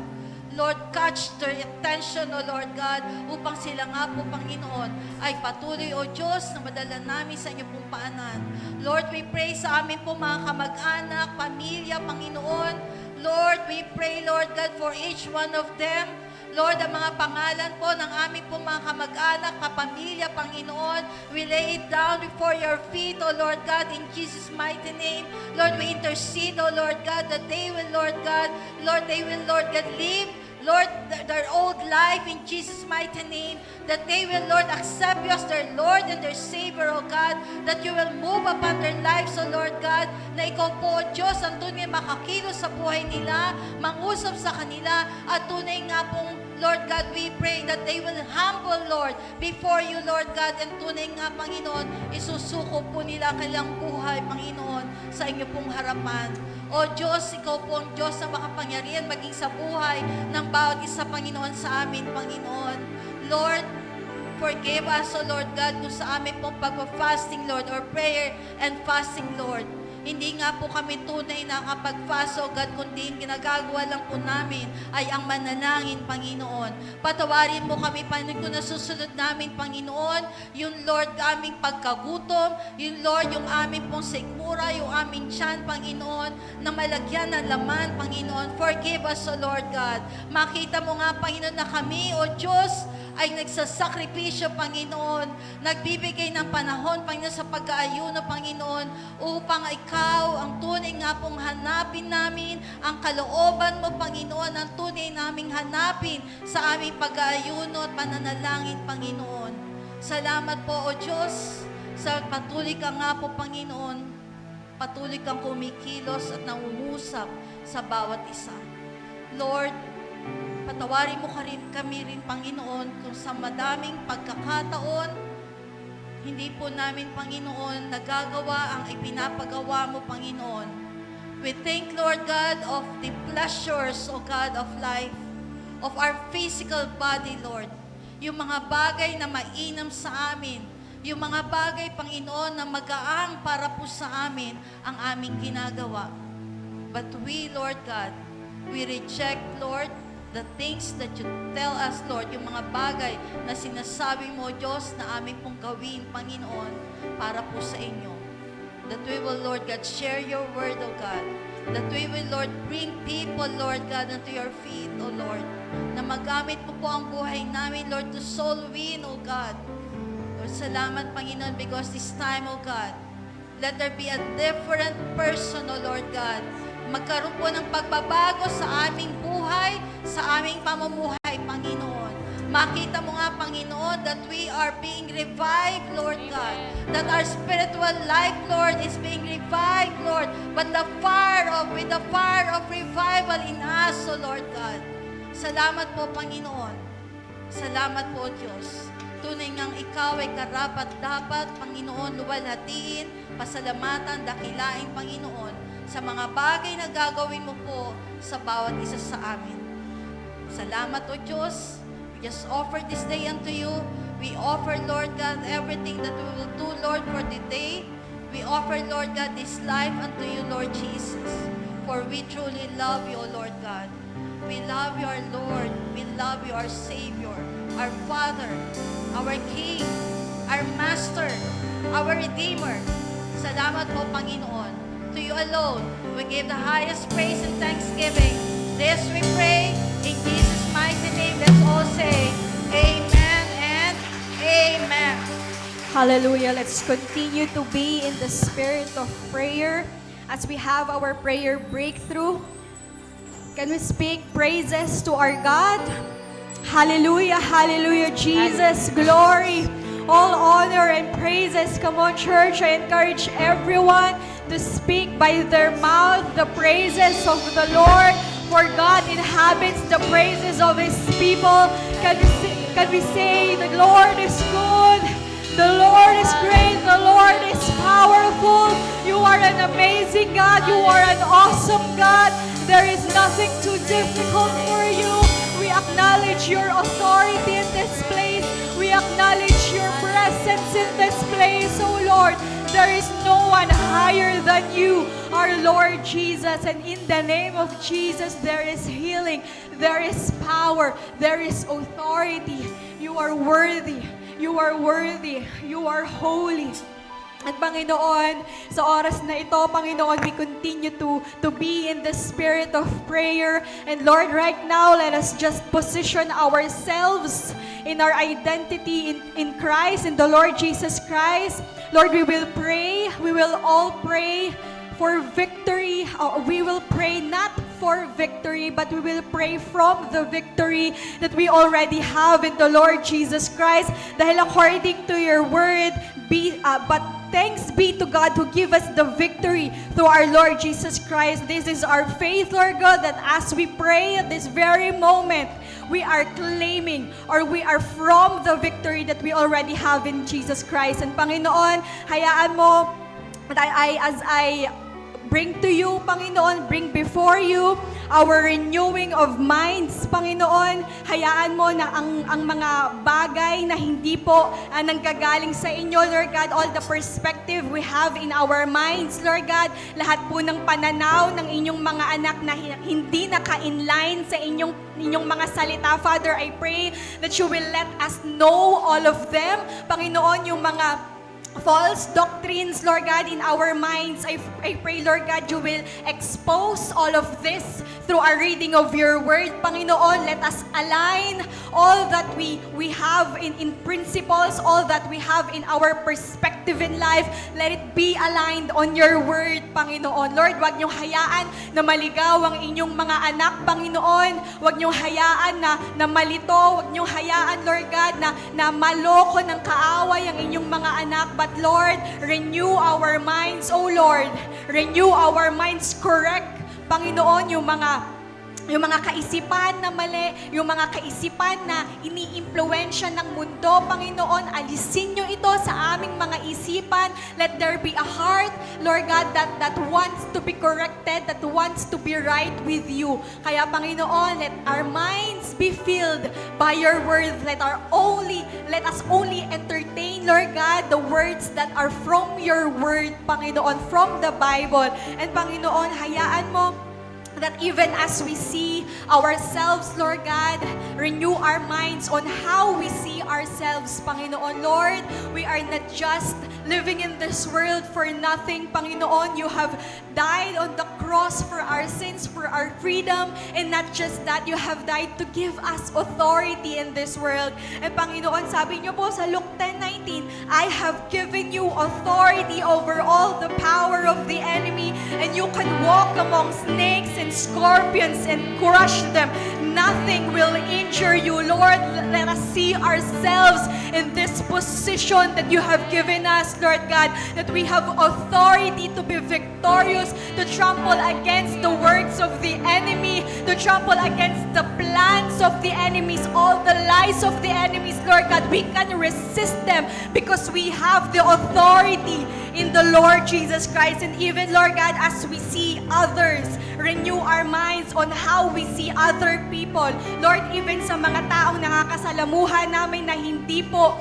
Speaker 3: Lord, catch their attention, O Lord God, upang sila nga po, Panginoon, ay patuloy, O Diyos, na madala namin sa inyo pong paanan. Lord, we pray sa amin po mga kamag-anak, pamilya, Panginoon. Lord, we pray, Lord God, for each one of them. Lord, ang mga pangalan po ng aming po mga kamag-anak, kapamilya, Panginoon, we lay it down before your feet, O Lord God, in Jesus' mighty name. Lord, we intercede, O Lord God, that they will, Lord God, Lord God, live, Lord, their old life in Jesus' mighty name, that they will, Lord, accept you as their Lord and their Savior, O God, that you will move upon their lives, O Lord God, na ikaw po, O Diyos, ang tunay makakilos sa buhay nila, mangusap sa kanila, at tunay nga pong, Lord God, we pray that they will humble, Lord, before you, Lord God, and tunay nga, Panginoon, isusuko po nila kanilang buhay, Panginoon, sa inyo pong harapan. O Diyos, ikaw po ang Diyos na makapangyarihan maging sa buhay ng bawat isa, Panginoon, sa amin, Panginoon. Lord, forgive us, O Lord God, kung sa amin pong pagpa-fasting, Lord, or prayer and fasting, Lord. Hindi nga po kami tunay na kapag-fast, O God, kundi yung ginagagawa lang po namin ay ang manalangin, Panginoon. Patawarin mo kami, Panginoon, kung nasusunod namin, Panginoon, yung Lord, aming pagkagutom, yung Lord, yung aming pong sigmura, yung aming tiyan, Panginoon, na malagyan ng laman, Panginoon. Forgive us, O Lord God. Makita mo nga, Panginoon, na kami, O Diyos, ay nagsasakripisyo, Panginoon, nagbibigay ng panahon, Panginoon, sa pag-aayuno, Panginoon, upang ikaw ang tunay nga pong hanapin namin, ang kalooban mo, Panginoon, ang tunay naming hanapin sa aming pag-aayuno at pananalangin, Panginoon. Salamat po, O Diyos, sa patuloy ka nga po, Panginoon, patuloy kang kumikilos at nangungusap sa bawat isa. Lord, patawarin mo kami rin, Panginoon, kung sa madaming pagkakataon, hindi po namin, Panginoon, nagagawa ang ipinapagawa mo, Panginoon. We thank, Lord God, of the pleasures, O God, of life, of our physical body, Lord. Yung mga bagay na mainam sa amin, yung mga bagay, Panginoon, na magaang para po sa amin ang aming ginagawa. But we, Lord God, we reject, Lord, the things that you tell us, Lord, yung mga bagay na sinasabi mo, Diyos, na aming pong gawin, Panginoon, para po sa inyo. That we will, Lord God, share your word, O God. That we will, Lord, bring people, Lord God, unto your feet, O Lord. Na magamit mo po ang buhay namin, Lord, to soul win, O God. Lord, salamat, Panginoon, because this time, O God, let there be a different person, O Lord God. Magkaroon po ng pagbabago sa aming buhay, sa aming pamumuhay, Panginoon. Makita mo nga, Panginoon, that we are being revived, Lord God. That our spiritual life, Lord, is being revived, Lord. But with the fire of revival in us, O Lord God. Salamat po, Panginoon. Salamat po, Diyos. Tunay ngang ikaw ay karapat-dapat, Panginoon, luwalhatiin, pasalamatan, dakilain, Panginoon, sa mga bagay na gagawin mo po sa bawat isa sa amin. Salamat, O Diyos. We just offer this day unto you. We offer, Lord God, everything that we will do, Lord, for the day. We offer, Lord God, this life unto you, Lord Jesus. For we truly love you, O Lord God. We love you, our Lord. We love you, our Savior, our Father, our King, our Master, our Redeemer. Salamat po, Panginoon. To you alone, we give the highest praise and thanksgiving. This we pray in Jesus' mighty name. Let's all say, Amen and Amen.
Speaker 4: Hallelujah. Let's continue to be in the spirit of prayer as we have our prayer breakthrough. Can we speak praises to our God? Hallelujah, hallelujah, Jesus, glory, all honor and praises. Come on, church, I encourage everyone to speak by their mouth the praises of the Lord, for God inhabits the praises of His people. Can we say, the Lord is good, the Lord is great, the Lord is powerful. You are an amazing God, you are an awesome God. There is nothing too difficult for you. We acknowledge your authority in this place. We acknowledge your presence in this place, oh Lord. There is no one higher than you, our Lord Jesus. And in the name of Jesus, there is healing, there is power, there is authority. You are worthy. You are worthy. You are holy. At Panginoon, sa oras na ito, Panginoon, we continue to be in the spirit of prayer. And Lord, right now, let us just position ourselves in our identity in Christ, in the Lord Jesus Christ. Lord, we will pray. We will all pray for victory. We will pray not for victory, but we will pray from the victory that we already have in the Lord Jesus Christ. Dahil according to your word, but thanks be to God who give us the victory through our Lord Jesus Christ. This is our faith, Lord God, that as we pray at this very moment, we are claiming or we are from the victory that we already have in Jesus Christ. And Panginoon, hayaan mo as I bring to you, Panginoon, bring before you our renewing of minds, Panginoon. Hayaan mo na ang mga bagay na hindi po nanggagaling sa inyo, Lord God, all the perspective we have in our minds, Lord God, lahat po ng pananaw ng inyong mga anak na hindi naka-inline sa inyong mga salita, Father, I pray that you will let us know all of them, Panginoon, yung mga false doctrines, Lord God, in our minds. I pray, Lord God, you will expose all of this through our reading of your word. Panginoon, let us align all that we have in principles, all that we have in our perspective in life. Let it be aligned on your word, Panginoon. Lord, wag niyong hayaan na maligaw ang inyong mga anak, Panginoon. Wag niyong hayaan na malito. Wag niyong hayaan, Lord God, na maloko ng kaaway ang inyong mga anak. But Lord, renew our minds, oh Lord. Renew our minds correct. Panginoon, yung mga kaisipan na mali, yung mga kaisipan na iniimpluwensya ng mundo, Panginoon, alisin nyo ito sa aming mga isipan. Let there be a heart, Lord God, that wants to be corrected, that wants to be right with you. Kaya, Panginoon, let our minds be filled by your word. Let us only entertain, Lord God, the words that are from your word, Panginoon, from the Bible. And Panginoon, hayaan mo that even as we see ourselves, Lord God, renew our minds on how we see ourselves, Panginoon. Lord, we are not just living in this world for nothing, Panginoon. You have died on the cross for our sins, for our freedom, and not just that, you have died to give us authority in this world. And Panginoon, sabi niyo po sa Luke 10:19, I have given you authority over all the power of the enemy, and you can walk among snakes and scorpions and crush them. Nothing will injure you. Lord, let us see ourselves in this position that you have given us, Lord God, that we have authority to be victorious, to trample against the words of the enemy, to trample against the plans of the enemies, all the lies of the enemies, Lord God. We can resist them because we have the authority in the Lord Jesus Christ. And even, Lord God, as we see others, renew our minds on how we see other people. Lord, even sa mga taong nakakasalamuhan namin na hindi po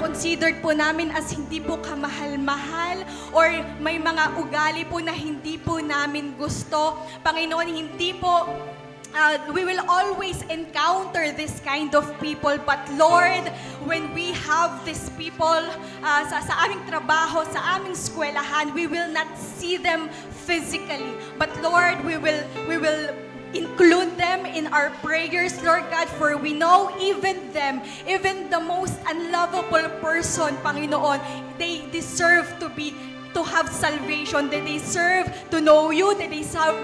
Speaker 4: considered po namin as hindi po kamahal-mahal, or may mga ugali po na hindi po namin gusto. Panginoon, hindi po we will always encounter this kind of people. But Lord, when we have these people sa aming trabaho, sa aming eskwelahan, we will not see them physically. But Lord, we will include them them in our prayers, Lord God, for we know even them, even the most unlovable person, Panginoon, they deserve to have salvation. They deserve to know you. They deserve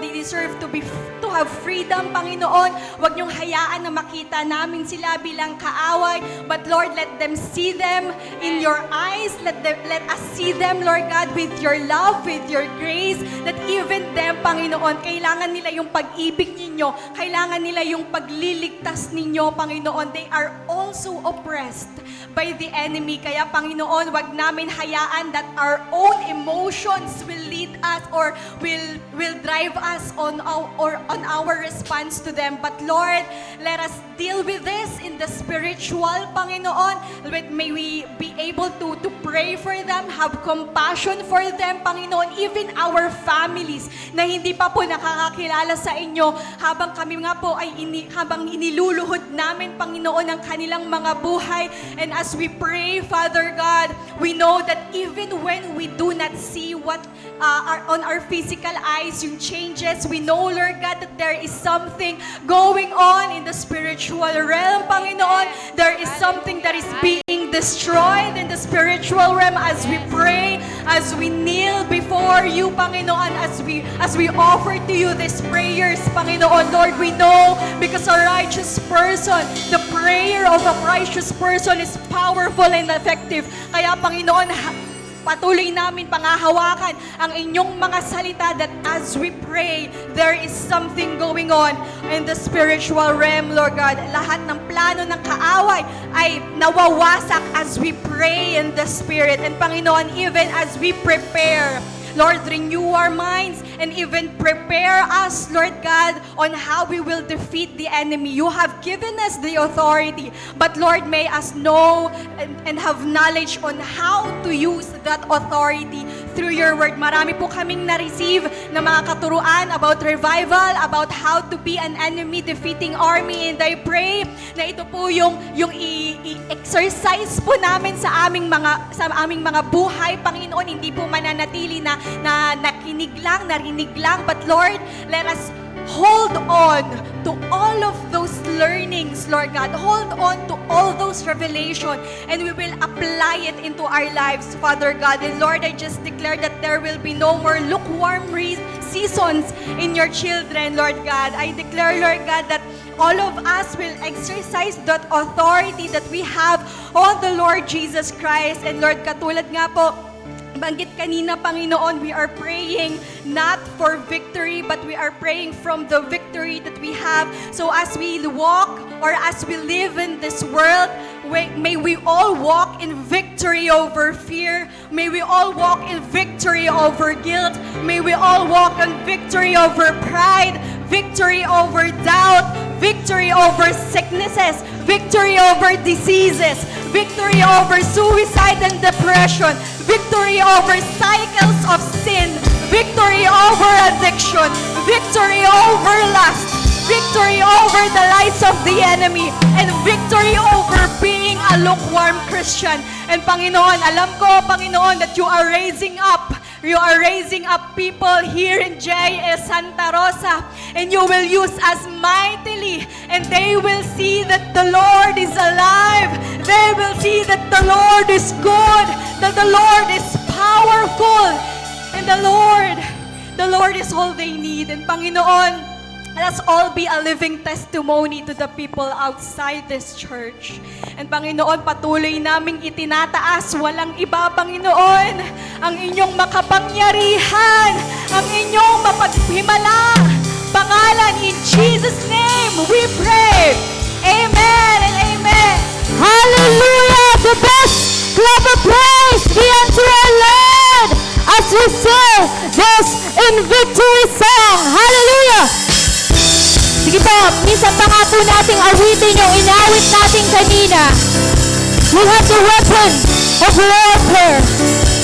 Speaker 4: to have freedom, Panginoon. Huwag niyong hayaan na makita namin sila bilang kaaway. But Lord, let them see them in your eyes. Let us see them, Lord God, with your love, with your grace. That even them, Panginoon, kailangan nila yung pag-ibig ninyo. Kailangan nila yung pagliligtas ninyo, Panginoon. They are also oppressed by the enemy. Kaya, Panginoon, wag namin hayaan that our own emotions will lead us or will drive us on our response to them. But Lord, let us deal with this in the spiritual, Panginoon. May we be able to pray for them, have compassion for them, Panginoon, even our families na hindi pa po nakakakilala sa inyo, habang kami nga po ay habang iniluluhod namin, Panginoon, ang kanilang mga buhay. And as we pray, Father God, we know that even when we do not see what on our physical eyes, yung changes, we know, Lord God, that there is something going on in the spiritual realm, Panginoon. There is something that is being destroyed in the spiritual realm as we pray, as we kneel before you, Panginoon, as we offer to you these prayers, Panginoon. Lord, we know because a righteous person, the prayer of a righteous person is powerful and effective. Kaya, Panginoon, patuloy namin pangahawakan ang inyong mga salita that as we pray, there is something going on in the spiritual realm, Lord God. Lahat ng plano ng kaaway ay nawawasak as we pray in the Spirit. And Panginoon, even as we prepare, Lord, renew our minds and even prepare us, Lord God, on how we will defeat the enemy. You have given us the authority, but Lord, may us know and have knowledge on how to use that authority through your word. Marami po kaming na-receive na mga katuruan about revival, about how to be an enemy-defeating army. And I pray na ito po yung i-exercise po namin sa aming mga buhay, Panginoon. Hindi po mananatili na nakinig lang, narinig lang. But Lord, let us hold on to all of those learnings, Lord God. Hold on to all those revelations, and we will apply it into our lives, Father God. And Lord, I just declare that there will be no more lukewarm seasons in your children, Lord God. I declare, Lord God, that all of us will exercise that authority that we have on the Lord Jesus Christ. And Lord, katulad nga po, banggit kanina, Panginoon, we are praying not for victory, but we are praying from the victory that we have. So as we walk or as we live in this world, may we all walk in victory over fear. May we all walk in victory over guilt. May we all walk in victory over pride, victory over doubt, victory over sicknesses, victory over diseases, victory over suicide and depression, victory over cycles of sin, victory over addiction, victory over lust, victory over the lies of the enemy, and victory over being a lukewarm Christian. And Panginoon, alam ko, Panginoon, that you are raising up people here in JS Santa Rosa, and you will use us mightily, and they will see that the Lord is alive. They will see that the Lord is good, that the Lord is powerful, and the Lord is all they need. And Panginoon, let us all be a living testimony to the people outside this church. And Panginoon, patuloy naming itinataas, walang iba, Panginoon, ang inyong makapangyarihan, ang inyong mapaghimalang pangalan. In Jesus' name, we pray. Amen and amen.
Speaker 2: Hallelujah! The best clap of praise be unto our Lord as we sing this in victory song. Hallelujah! Sige po, minsan pa nga po nating awitin yung inawit natin kanina. We have the weapon of warfare,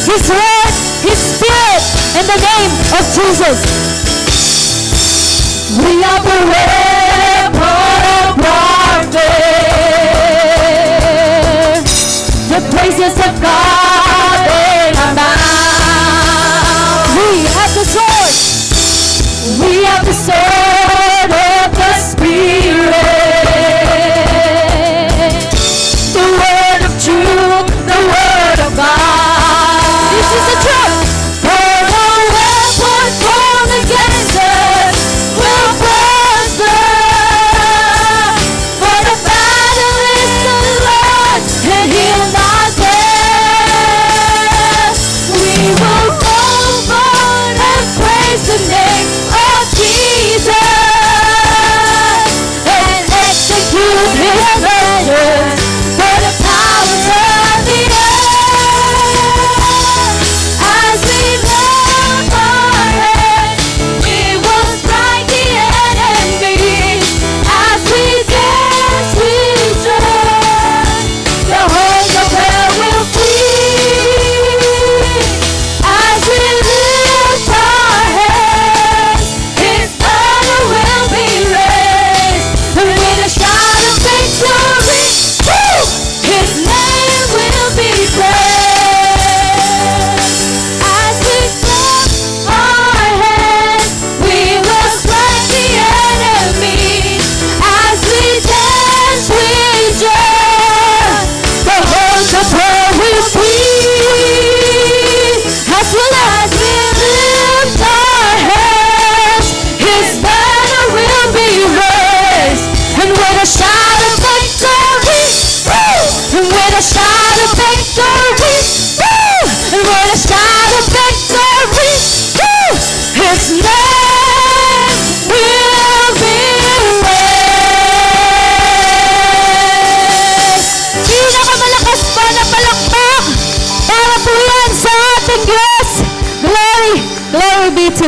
Speaker 2: His word, His spirit, in the name of Jesus. We have the weapon of warfare, the praises of God in our mouth. We have the sword of the Spirit.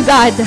Speaker 4: God.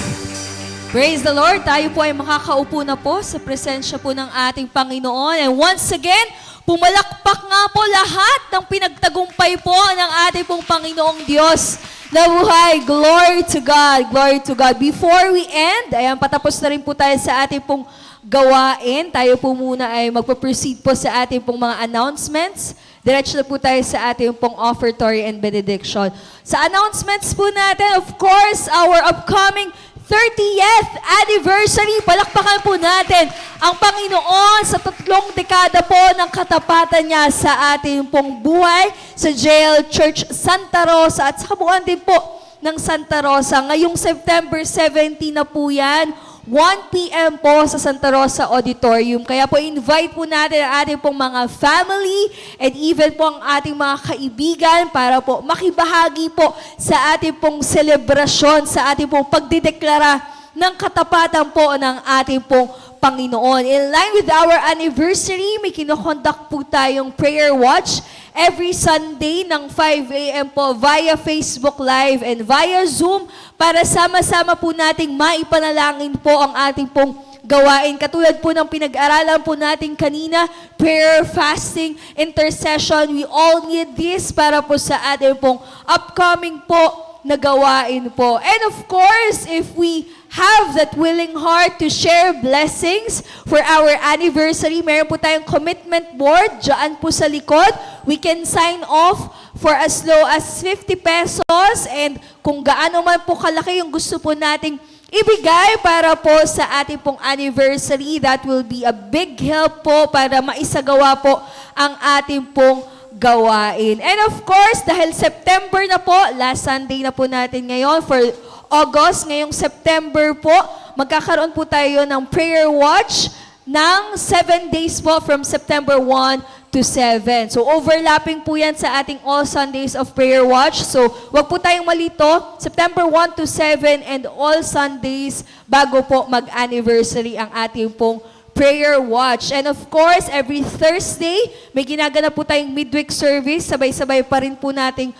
Speaker 4: Praise the Lord. Tayo po ay makakaupo na po sa presensya po ng ating Panginoon. And once again, pumalakpak nga po lahat ng pinagtagumpay po ng ating pong Panginoong Diyos. Nabuhay. Glory to God. Glory to God. Before we end, ayan, patapos na rin po tayo sa ating pong gawain. Tayo po muna ay magpa-proceed po sa ating pong mga announcements. Diretso na po tayo sa ating pong offertory and benediction. Sa announcements po natin, of course, our upcoming 30th anniversary. Palakpakan po natin ang Panginoon sa 3 dekada po ng katapatan niya sa ating pong buhay sa Jail Church Santa Rosa at sa kabuuan din po ng Santa Rosa. Ngayong September 17 na po yan, 1 p.m. po sa Santa Rosa Auditorium. Kaya po invite po natin ang ating pong mga family and even po ang ating mga kaibigan para po makibahagi po sa ating pong selebrasyon, sa ating pong pagdideklara ng katapatan po ng ating pong Panginoon. In line with our anniversary, may kinokonduct po tayong prayer watch every Sunday ng 5 a.m. po via Facebook Live and via Zoom para sama-sama po nating maipanalangin po ang ating pong gawain. Katulad po ng pinag-aralan po natin kanina, prayer, fasting, intercession, we all need this para po sa ating pong upcoming po na gawain po. And of course, if we have that willing heart to share blessings for our anniversary, meron po tayong commitment board dyan po sa likod. We can sign off for as low as 50 pesos and kung gaano man po kalaki yung gusto po nating ibigay para po sa ating pong anniversary, that will be a big help po para maisagawa po ang ating pong gawain. And of course, dahil September na po, last Sunday na po natin ngayon for August, ngayong September po, magkakaroon po tayo ng prayer watch ng 7 days po from September 1 to 7. So overlapping po yan sa ating all Sundays of prayer watch. So wag po tayong malito, September 1 to 7 and all Sundays bago po mag-anniversary ang ating pong prayer watch. And of course, every Thursday, may ginagana po tayong midweek service. Sabay-sabay pa rin po nating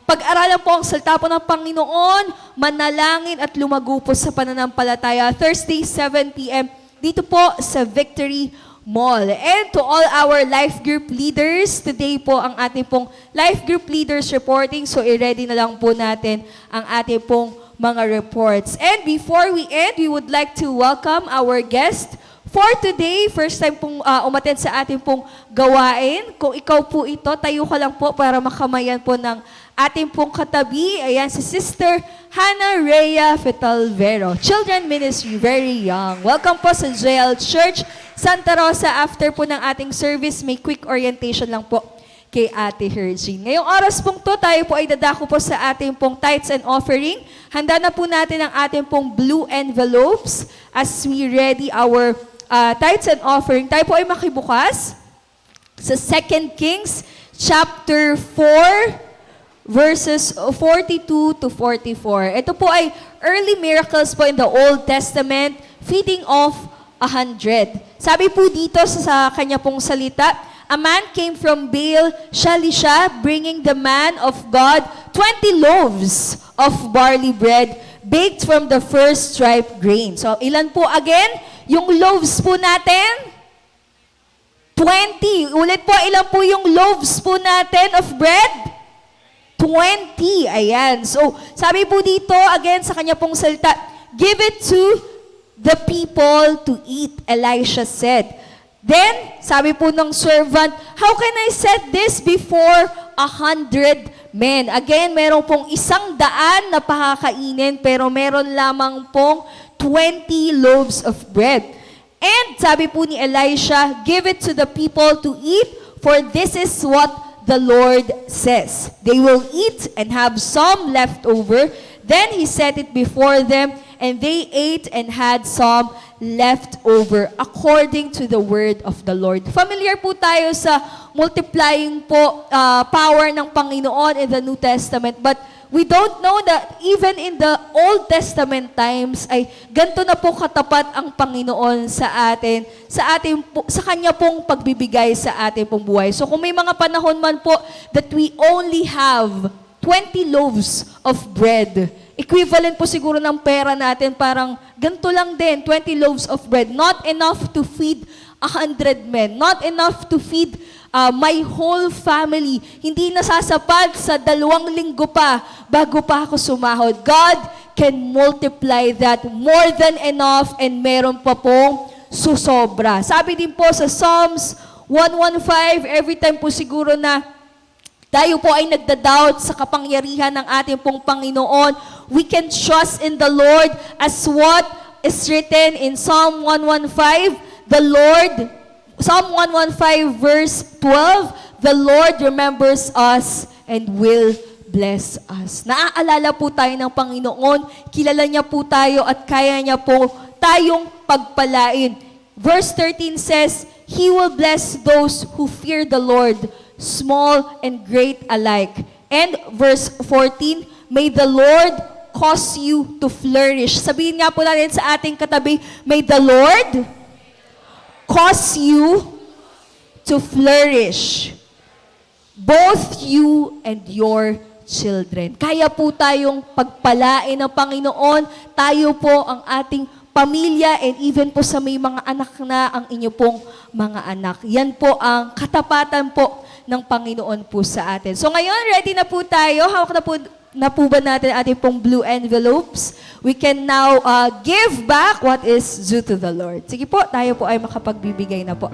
Speaker 4: pag-aralan po ang salita po ng Panginoon, manalangin at lumago po sa pananampalataya. Thursday, 7 p.m. dito po sa Victory Mall. And to all our life group leaders, today po ang ating pong life group leaders reporting. So, i-ready na lang po natin ang ating pong mga reports. And before we end, we would like to welcome our guest for today. First time pong umattend sa ating pong gawain. Kung ikaw po ito, tayo ka lang po para makamayan po ng ating pong katabi. Ayan, si Sister Hannah Rhea Fetalvero. Children Ministry, very young. Welcome po sa JL Church Santa Rosa. After po ng ating service, may quick orientation lang po kay Ate Hergine. Ngayong oras pong to, tayo po ay dadako po sa ating pong tithes and offering. Handa na po natin ang ating pong blue envelopes as we ready our tithes and offering. Tayo po ay makibukas sa 2 Kings chapter 4 verses 42 to 44. Ito po ay early miracles po in the Old Testament, feeding of 100. Sabi po dito sa kanya pong salita, a man came from Baal Shalisha, bringing the man of God 20 loaves of barley bread baked from the first ripe grain. So, ilan po again? Yung loaves po natin? 20. Ulit po, ilan po yung loaves po natin of bread? 20. Ayan. So, sabi po dito, again, sa kanya pong salita, give it to the people to eat, Elisha said. Then, sabi po ng servant, how can I set this before 100 men? Again, meron pong 100 na pakakainin, pero meron lamang pong 20 loaves of bread. And sabi po ni Elisha, give it to the people to eat, for this is what the Lord says. They will eat and have some left over. Then he set it before them, and they ate and had some left over according to the word of the Lord. Familiar po tayo sa multiplying po power ng Panginoon in the New Testament, but we don't know that even in the Old Testament times ay ganito na po katapat ang Panginoon sa atin, sa kanya pong pagbibigay sa ating pong buhay. So kung may mga panahon man po that we only have 20 loaves of bread equivalent po siguro ng pera natin, parang ganito lang din, 20 loaves of bread. Not enough to feed 100 men. Not enough to feed my whole family. Hindi nasasapat sa 2 linggo pa bago pa ako sumahod. God can multiply that more than enough and meron pa pong susobra. Sabi din po sa Psalms 115, every time po siguro na tayo po ay nagda-doubt sa kapangyarihan ng ating pong Panginoon, we can trust in the Lord as what is written in Psalm 115, Psalm 115 verse 12, the Lord remembers us and will bless us. Naaalala po tayo ng Panginoon, kilala niya po tayo at kaya niya po tayong pagpalain. Verse 13 says, He will bless those who fear the Lord, small and great alike. And verse 14, may the Lord cause you to flourish. Sabihin nga po natin sa ating katabi, may the Lord cause you to flourish. Both you and your children. Kaya po tayong pagpalain ng Panginoon. Tayo po ang ating pamilya and even po sa may mga anak na ang inyo pong mga anak. Yan po ang katapatan po ng Panginoon po sa atin. So ngayon, ready na po tayo. Hawak na po ba natin ating pong blue envelopes? We can now give back what is due to the Lord. Sige po, tayo po ay makapagbibigay na po.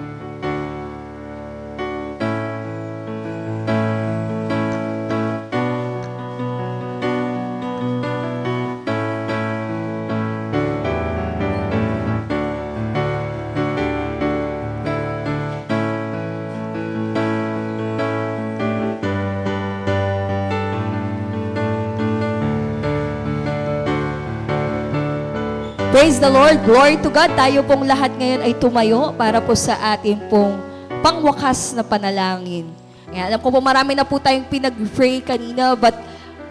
Speaker 4: Praise the Lord. Glory to God. Tayo pong lahat ngayon ay tumayo para po sa ating pong pangwakas na panalangin. Ngayon, alam ko po marami na po tayong pinag-pray kanina, but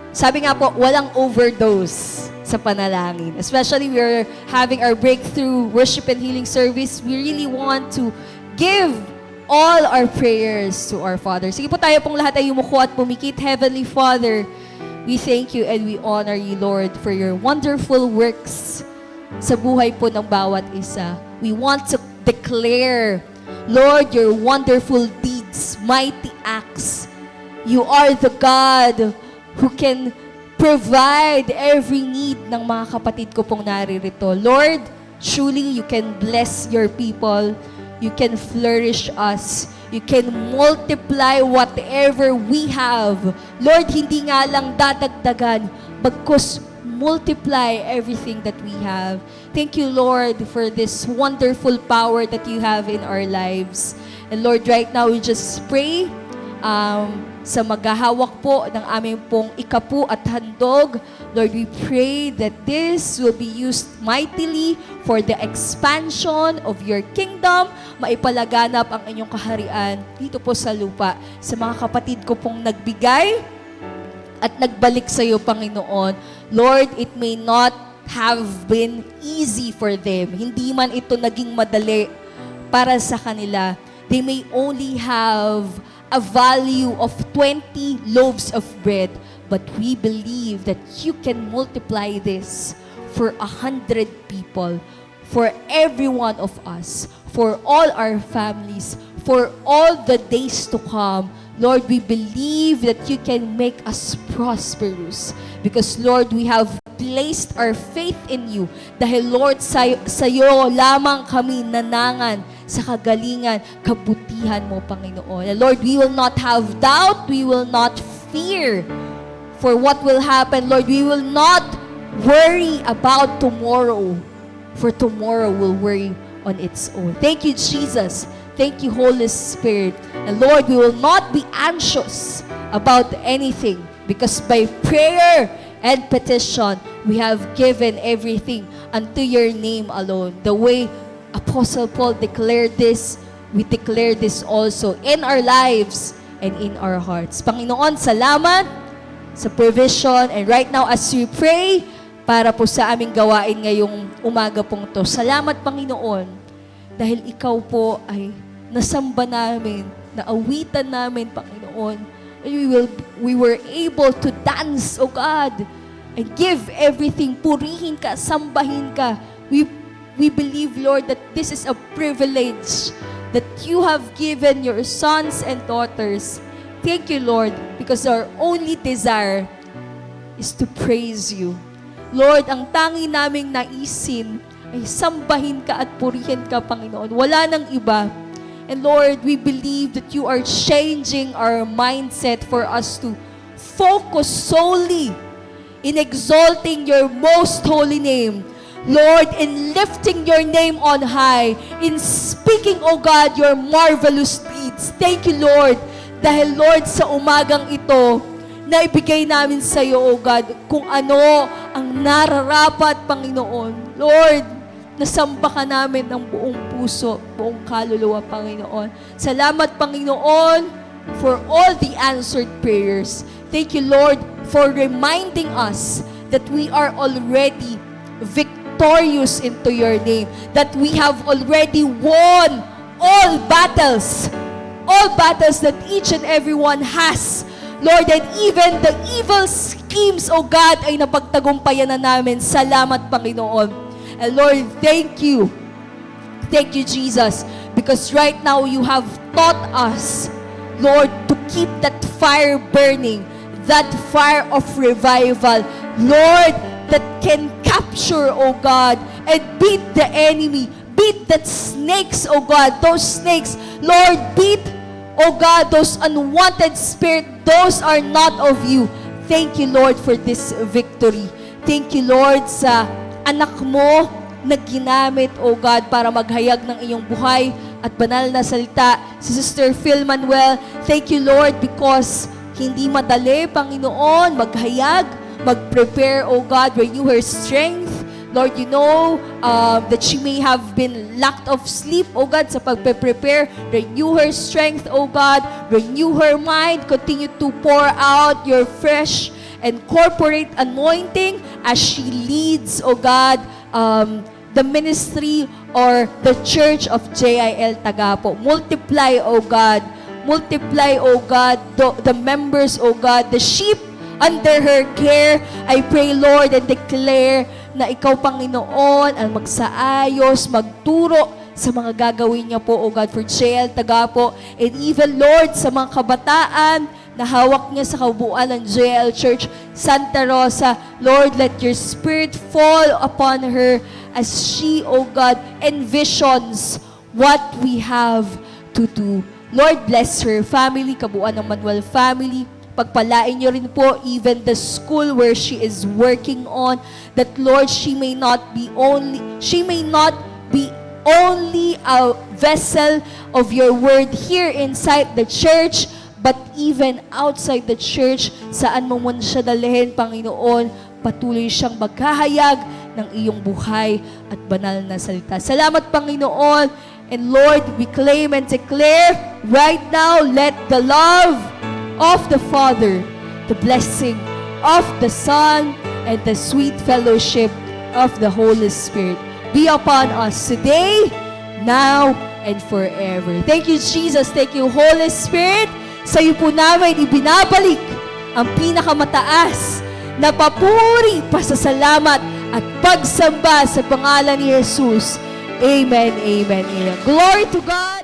Speaker 4: sabi nga po, walang overdose sa panalangin. Especially we're having our breakthrough worship and healing service. We really want to give all our prayers to our Father. Sige po, tayo pong lahat ay yumuko at pumikit. Heavenly Father, we thank you and we honor you, Lord, for your wonderful works sa buhay po ng bawat isa. We want to declare, Lord, your wonderful deeds, mighty acts. You are the God who can provide every need ng mga kapatid ko pong naririto. Lord, truly you can bless your people. You can flourish us. You can multiply whatever we have. Lord, hindi nga lang dadagdagan, bagkus multiply everything that we have. Thank you, Lord, for this wonderful power that you have in our lives. And Lord, right now, we just pray sa maghahawak po ng aming pong ikapu at handog. Lord, we pray that this will be used mightily for the expansion of your kingdom, maipalaganap ang inyong kaharian dito po sa lupa. Sa mga kapatid ko pong nagbigay at nagbalik sa iyo, Panginoon, Lord, it may not have been easy for them. Hindi man ito naging madali para sa kanila. They may only have a value of 20 loaves of bread, but we believe that you can multiply this for 100 people, for every one of us, for all our families, for all the days to come. Lord, we believe that you can make us prosperous because, Lord, we have placed our faith in you. Dahil, Lord, sa'yo lamang kami nanangan sa kagalingan, kabutihan mo, Panginoon. And Lord, we will not have doubt, we will not fear for what will happen. Lord, we will not worry about tomorrow, for tomorrow will worry on its own. Thank you, Jesus. Thank you, Holy Spirit. And Lord, we will not be anxious about anything because by prayer and petition, we have given everything unto your name alone. The way Apostle Paul declared this, we declare this also in our lives and in our hearts. Panginoon, salamat sa provision. And right now, as we pray para po sa aming gawain ngayong umaga pong to, salamat, Panginoon, dahil ikaw po ay nasamba namin, naawitan namin, Panginoon. And we were able to dance, O God, and give everything. Purihin ka, sambahin ka. We believe, Lord, that this is a privilege that you have given your sons and daughters. Thank you, Lord, because our only desire is to praise you. Lord, ang tangi naming naisin ay sambahin ka at purihin ka, Panginoon. Wala nang iba. And Lord, we believe that you are changing our mindset for us to focus solely in exalting your most holy name. Lord, in lifting your name on high, in speaking, O God, your marvelous deeds. Thank you, Lord, dahil Lord, sa umagang ito, naibigay namin sa iyo, O God, kung ano ang nararapat, Panginoon. Lord, nasamba ka namin ng buong puso, buong kaluluwa, Panginoon. Salamat, Panginoon, for all the answered prayers. Thank you, Lord, for reminding us that we are already victorious into your name, that we have already won all battles that each and every one has. Lord, and even the evil schemes, O God, ay napagtagumpayan na namin. Salamat, Panginoon. And Lord, thank you. Thank you, Jesus, because right now you have taught us, Lord, to keep that fire burning, that fire of revival, Lord, that can capture, oh God, and beat the enemy, beat that snakes, oh God, those snakes, Lord, beat, oh God, those unwanted spirit, those are not of you. Thank you, Lord, for this victory. Thank you, Lord, sa anak mo na ginamit, oh God, para maghayag ng iyong buhay at banal na salita. Si Sister Phil Manuel, thank you, Lord, because hindi madali, Panginoon, maghayag, mag-prepare, oh God, renew her strength. Lord, you know that she may have been lacked of sleep, oh God, sa pagpe-prepare. Renew her strength, oh God. Renew her mind. Continue to pour out your fresh and corporate anointing as she leads, oh God, the ministry or the church of JIL Tagapo. Multiply, oh God. Multiply, oh God, the members, oh God, the sheep under her care. I pray, Lord, and declare na ikaw, Panginoon, ang magsaayos, magturo sa mga gagawin niya po, oh God, for JL Tagapo. And even, Lord, sa mga kabataan na hawak niya sa kabuuan ng JL Church Santa Rosa, Lord, let your Spirit fall upon her as she, oh God, envisions what we have to do. Lord, bless her family, kabuuan ng Manuel family. Pagpalain niyo rin po even the school where she is working on, that Lord, she may not be only a vessel of your word here inside the church, but even outside the church, saan mo man siya dalhin, Panginoon, patuloy siyang magkahayag ng iyong buhay at banal na salita. Salamat, Panginoon. And Lord, we claim and declare right now, let the love of the Father, the blessing of the Son, and the sweet fellowship of the Holy Spirit be upon us today, now, and forever. Thank you, Jesus. Thank you, Holy Spirit. Sa iyo po namin ibinabalik ang pinakamataas na papuri, pasasalamat at pagsamba sa pangalan ni Jesus. Amen, amen, amen. Glory to God.